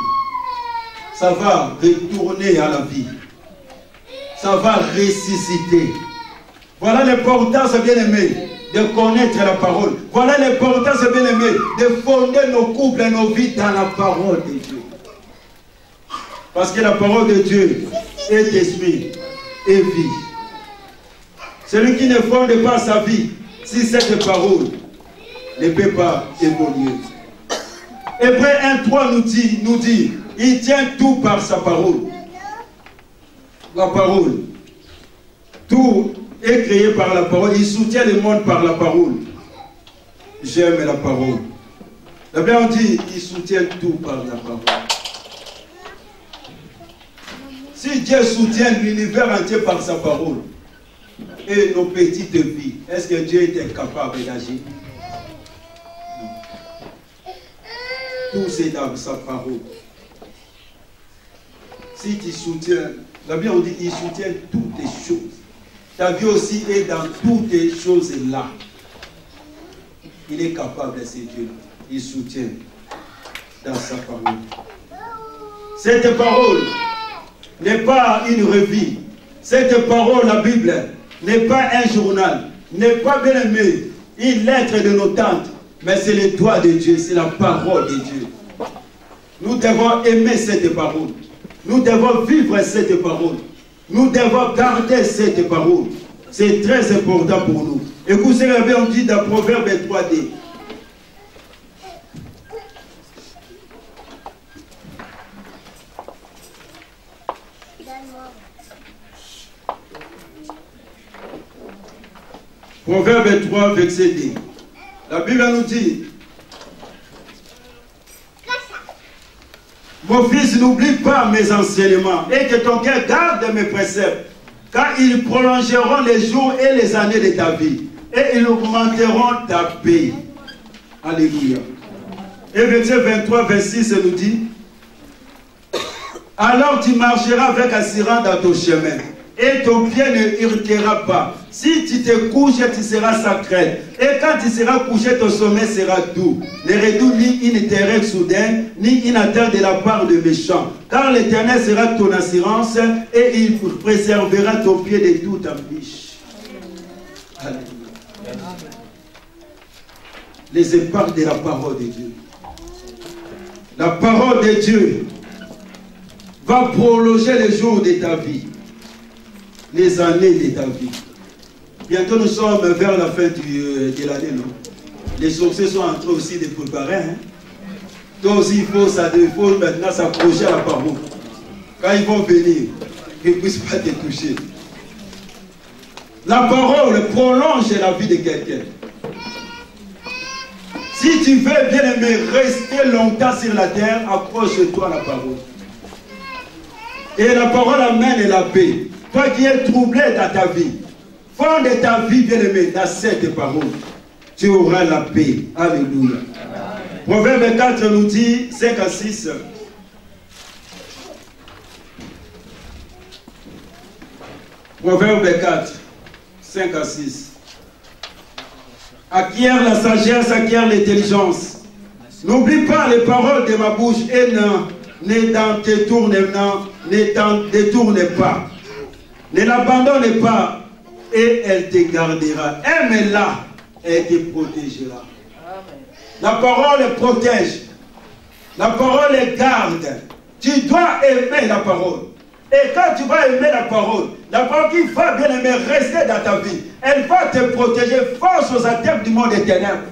Speaker 5: Ça va retourner à la vie. Ça va ressusciter. Voilà l'importance, bien-aimé, de connaître la parole. Voilà l'importance, bien-aimé, de fonder nos couples et nos vies dans la parole de Dieu. Parce que la parole de Dieu est esprit et vie. Celui qui ne fonde pas sa vie si cette parole ne peut pas évoluer. Hébreux 1:3 nous dit, il tient tout par sa parole. La parole. Tout est créé par la parole. Il soutient le monde par la parole. J'aime la parole. La Bible dit, il soutient tout par la parole. Si Dieu soutient l'univers entier par sa parole et nos petites vies, est-ce que Dieu est incapable d'agir? Tout c'est dans sa parole. si tu soutiens, la Bible on dit il soutient toutes les choses. Ta vie aussi est dans toutes les choses là. Il est capable de ces dieux-là. Il soutient dans sa parole. Cette parole n'est pas une revue. Cette parole, la Bible, n'est pas un journal, n'est pas bien aimé, une lettre de nos tantes, mais c'est le doigt de Dieu, c'est la parole de Dieu. Nous devons aimer cette parole. Nous devons vivre cette parole. Nous devons garder cette parole. C'est très important pour nous. Écoutez, on dit dans Proverbe 3D. Proverbe 3, verset 2. La Bible nous dit: mon fils, n'oublie pas mes enseignements et que ton cœur garde mes préceptes, car ils prolongeront les jours et les années de ta vie et ils augmenteront ta paix. Alléluia. Et verset 23, 26 nous dit: alors tu marcheras avec assurance dans ton chemin et ton pied ne irritera pas. Si tu te couches, tu seras sacré. Et quand tu seras couché, ton sommeil sera doux. Ne redoute ni une terreur soudaine, ni une atteinte de la part de méchants. Car l'Éternel sera ton assurance et il préservera ton pied de toute embûche. Alléluia. Les épargnes de la parole de Dieu. La parole de Dieu va prolonger les jours de ta vie, les années de ta vie. Bientôt nous sommes vers la fin de l'année, non? Les sorciers sont en train aussi de préparer. Hein? Donc aussi, il faut maintenant s'approcher à la parole. Quand ils vont venir, qu'ils ne puissent pas te toucher. La parole prolonge la vie de quelqu'un. Si tu veux bien aimer rester longtemps sur la terre, approche-toi à la parole. Et la parole amène la paix. Toi qui es troublé dans ta vie, fonde ta vie bien aimée dans cette parole. Tu auras la paix. Alléluia. Proverbe 4 nous dit, 5 à 6. Proverbe 4, 5 à 6. Acquiert la sagesse, acquiert l'intelligence. N'oublie pas les paroles de ma bouche et ne t'en détourne pas. Ne l'abandonne pas et elle te gardera. Aime-la et elle te protégera. La parole protège. La parole garde. Tu dois aimer la parole. Et quand tu vas aimer la parole qui va bien aimer rester dans ta vie, elle va te protéger face aux attaques du monde des ténèbres.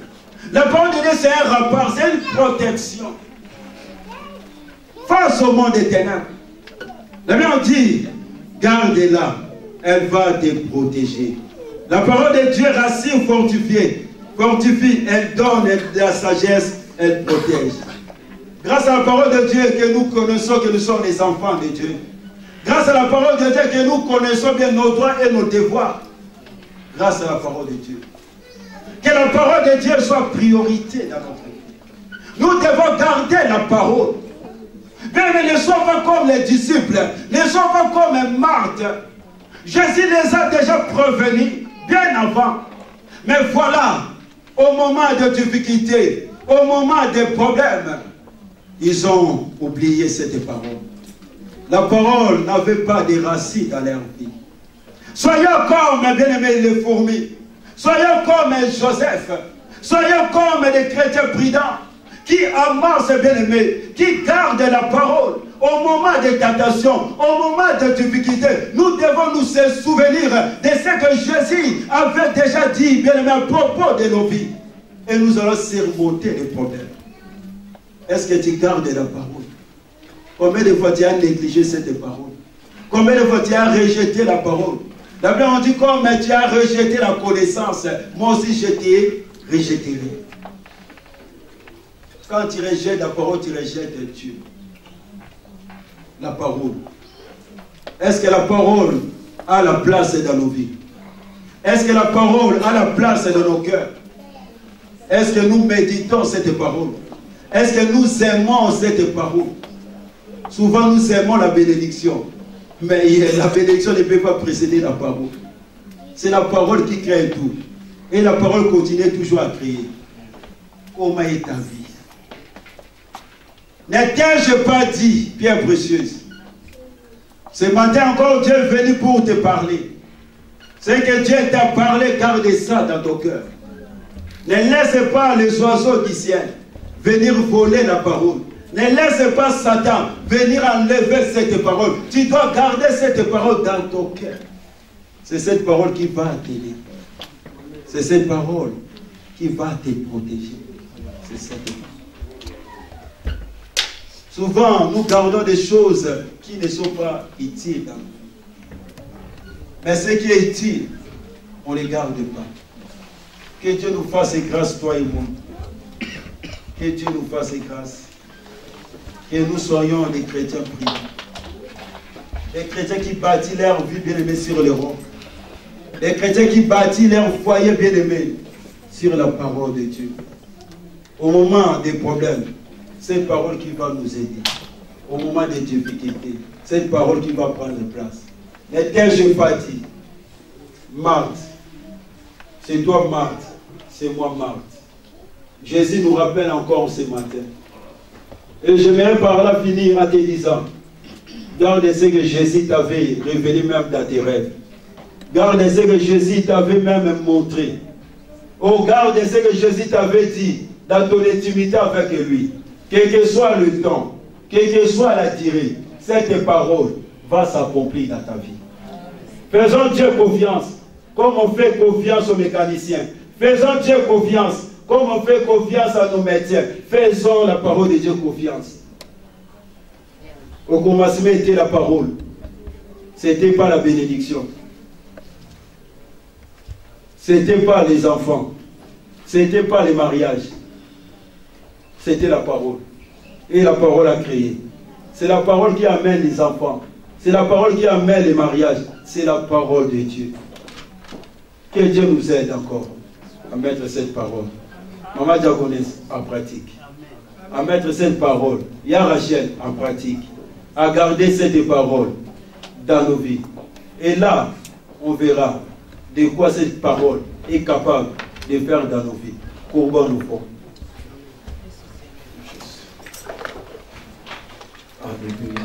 Speaker 5: La parole de Dieu, c'est un rempart, c'est une protection face au monde des ténèbres. La Bible dit, garde-la, elle va te protéger. La parole de Dieu rassure, fortifie, elle donne de la sagesse, elle protège. Grâce à la parole de Dieu que nous connaissons, que nous sommes les enfants de Dieu. Grâce à la parole de Dieu que nous connaissons bien nos droits et nos devoirs. Grâce à la parole de Dieu. Que la parole de Dieu soit priorité dans notre vie. Nous devons garder la parole. Mais ne sois pas comme les disciples, ne sois pas comme Marthe. Jésus les a déjà prévenus bien avant. Mais voilà, au moment de difficulté, au moment des problèmes, ils ont oublié cette parole. La parole n'avait pas de racines dans leur vie. Soyons comme, bien-aimés, les fourmis. Soyons comme Joseph. Soyons comme des chrétiens prudents qui amassent, bien-aimés, qui gardent la parole. Au moment de tentation, au moment de difficulté, nous devons nous souvenir de ce que Jésus avait déjà dit, bien-aimés, à propos de nos vies. Et nous allons surmonter les problèmes. Est-ce que tu gardes la parole? Combien de fois tu as négligé cette parole? Combien de fois tu as rejeté la parole? La Bible on dit, comme tu as rejeté la connaissance, moi aussi je t'ai rejeté. Quand tu rejettes la parole, tu rejettes Dieu. La parole. Est-ce que la parole a la place dans nos vies? Est-ce que la parole a la place dans nos cœurs? Est-ce que nous méditons cette parole? Est-ce que nous aimons cette parole? Souvent, nous aimons la bénédiction. Mais la bénédiction ne peut pas précéder la parole. C'est la parole qui crée tout. Et la parole continue toujours à créer. Comment est ta vie? N'ai-je pas dit, pierre précieuse? Ce matin encore, Dieu est venu pour te parler. C'est que Dieu t'a parlé, garde ça dans ton cœur. Ne laisse pas les oiseaux du ciel venir voler la parole. Ne laisse pas Satan venir enlever cette parole. Tu dois garder cette parole dans ton cœur. C'est cette parole qui va t'aider. C'est cette parole qui va te protéger. C'est cette parole. Souvent, nous gardons des choses qui ne sont pas utiles. Mais ce qui est utile, on ne les garde pas. Que Dieu nous fasse grâce, toi et moi. Que Dieu nous fasse grâce. Que nous soyons des chrétiens priants. Des chrétiens qui bâtissent leur vie bien-aimée sur les rocs. Des chrétiens qui bâtissent leur foyer bien-aimé sur la parole de Dieu. Au moment des problèmes, cette parole qui va nous aider. Au moment des difficultés, cette parole qui va prendre place. N'ai-je pas dit, Marthe, c'est toi Marthe, c'est moi Marthe. Jésus nous rappelle encore ce matin. Et j'aimerais par là finir en te disant, garde ce que Jésus t'avait révélé même dans tes rêves. Garde ce que Jésus t'avait même montré. Oh, garde ce que Jésus t'avait dit dans ton intimité avec lui. Quel que soit le temps, quelle que soit la durée, cette parole va s'accomplir dans ta vie. Faisons Dieu confiance, comme on fait confiance aux mécaniciens. Faisons Dieu confiance, comme on fait confiance à nos médecins. Faisons la parole de Dieu confiance. Au commencement était la parole. Ce n'était pas la bénédiction. Ce n'était pas les enfants. Ce n'était pas les mariages. C'était la parole. Et la parole a créé. C'est la parole qui amène les enfants. C'est la parole qui amène les mariages. C'est la parole de Dieu. Que Dieu nous aide encore à mettre cette parole. Maman Diaconesse en pratique. À mettre cette parole. Ya Rachel en pratique. À garder cette parole dans nos vies. Et là, on verra de quoi cette parole est capable de faire dans nos vies. Courbons-nous fort. Alléluia.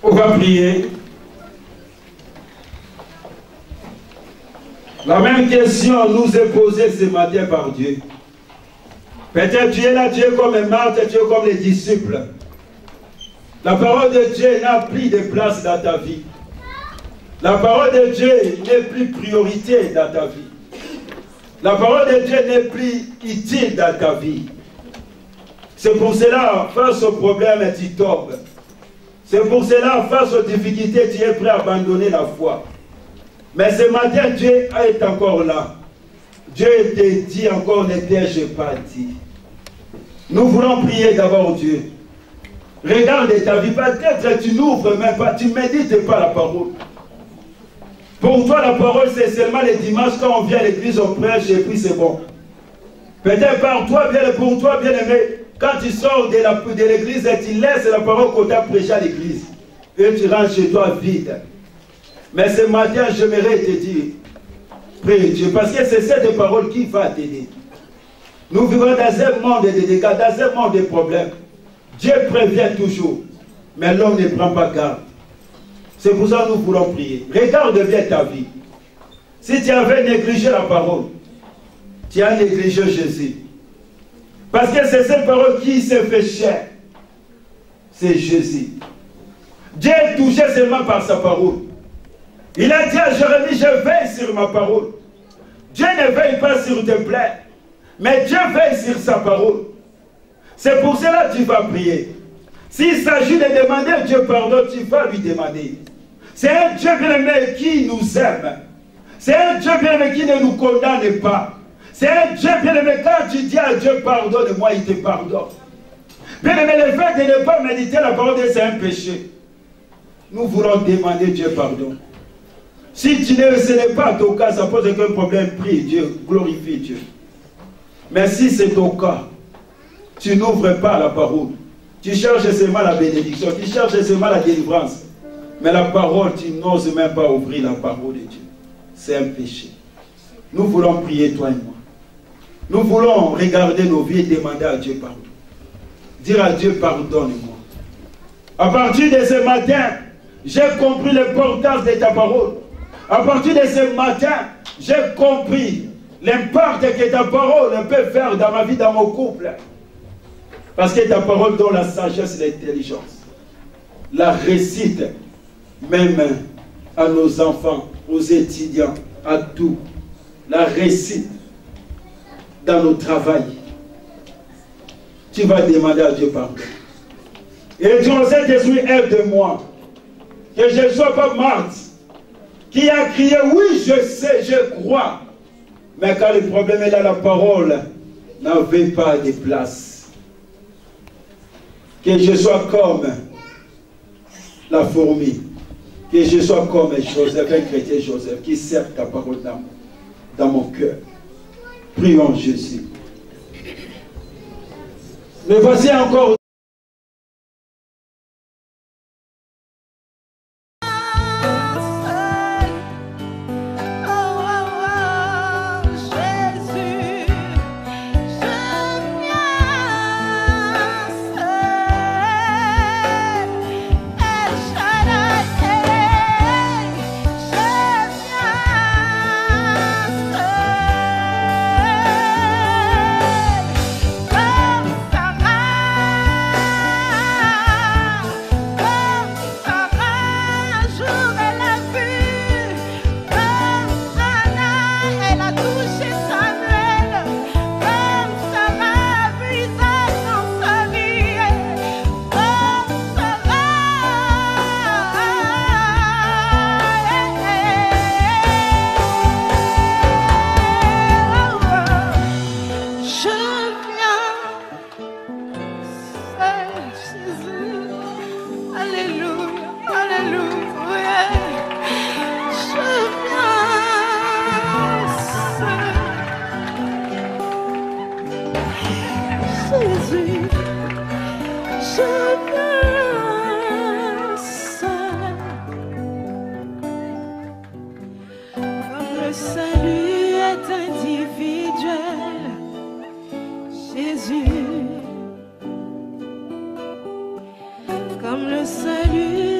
Speaker 5: On va prier. La même question nous est posée ce matin par Dieu. Peut-être tu es là, Dieu comme Marthe, Dieu comme les disciples. La parole de Dieu n'a plus de place dans ta vie. La parole de Dieu n'est plus priorité dans ta vie. La parole de Dieu n'est plus utile dans ta vie. C'est pour cela, face aux problèmes, tu tombes. C'est pour cela, face aux difficultés, tu es prêt à abandonner la foi. Mais ce matin, Dieu est encore là. Dieu te dit encore, ne t'ai-je pas dit. Nous voulons prier d'abord Dieu. Regarde ta vie, peut-être tu n'ouvres même pas, tu ne médites pas la parole. Pour toi, la parole, c'est seulement les dimanches quand on vient à l'église, on prêche et puis c'est bon. Peut-être pour toi, bien aimé, quand tu sors de l'église et tu laisses la parole qu'on t'a prêché à l'église, et tu rentres chez toi vide. Mais ce matin, j'aimerais te dire, prie Dieu, parce que c'est cette parole qui va t'aider. Nous vivons dans un monde de dégâts, dans un monde de problèmes. Dieu prévient toujours, mais l'homme ne prend pas garde. C'est pour ça que nous voulons prier. Regarde bien ta vie. Si tu avais négligé la parole, tu as négligé Jésus. Parce que c'est cette parole qui s'est fait chair. C'est Jésus. Dieu est touché seulement par sa parole. Il a dit à Jérémie, je veille sur ma parole. Dieu ne veille pas sur tes plaies, mais Dieu veille sur sa parole. C'est pour cela que tu vas prier. S'il s'agit de demander Dieu pardon, tu vas lui demander. C'est un Dieu bien-aimé qui nous aime. C'est un Dieu bien-aimé qui ne nous condamne pas. C'est un Dieu bien-aimé, quand tu dis à Dieu pardonne-moi, il te pardonne. Bien-aimé, le fait de ne pas méditer la parole de Dieu, c'est un péché. Nous voulons demander Dieu pardon. Si ce n'est pas ton cas, ça pose aucun problème, prie Dieu, glorifie Dieu. Mais si c'est ton cas, tu n'ouvres pas la parole. Tu cherches seulement la bénédiction, tu cherches seulement la délivrance. Mais la parole, tu n'oses même pas ouvrir la parole de Dieu. C'est un péché. Nous voulons prier, toi et moi. Nous voulons regarder nos vies et demander à Dieu pardon. Dire à Dieu, pardonne-moi. À partir de ce matin, j'ai compris l'importance de ta parole. À partir de ce matin, j'ai compris l'impact que ta parole peut faire dans ma vie, dans mon couple. Parce que ta parole donne la sagesse et l'intelligence. La réussite, même à nos enfants, aux étudiants, à tout. La réussite dans nos travail. Tu vas demander à Dieu pardon. Et Dieu, Saint-Esprit, aide-moi. Que je ne sois pas Marthe qui a crié, oui, je sais, je crois. Mais quand le problème est là, la parole n'avait pas de place. Que je sois comme la fourmi. Que je sois comme Joseph, un chrétien Joseph, qui sert ta parole dans mon cœur. Prions Jésus. Mais voici encore.
Speaker 1: Comme le salut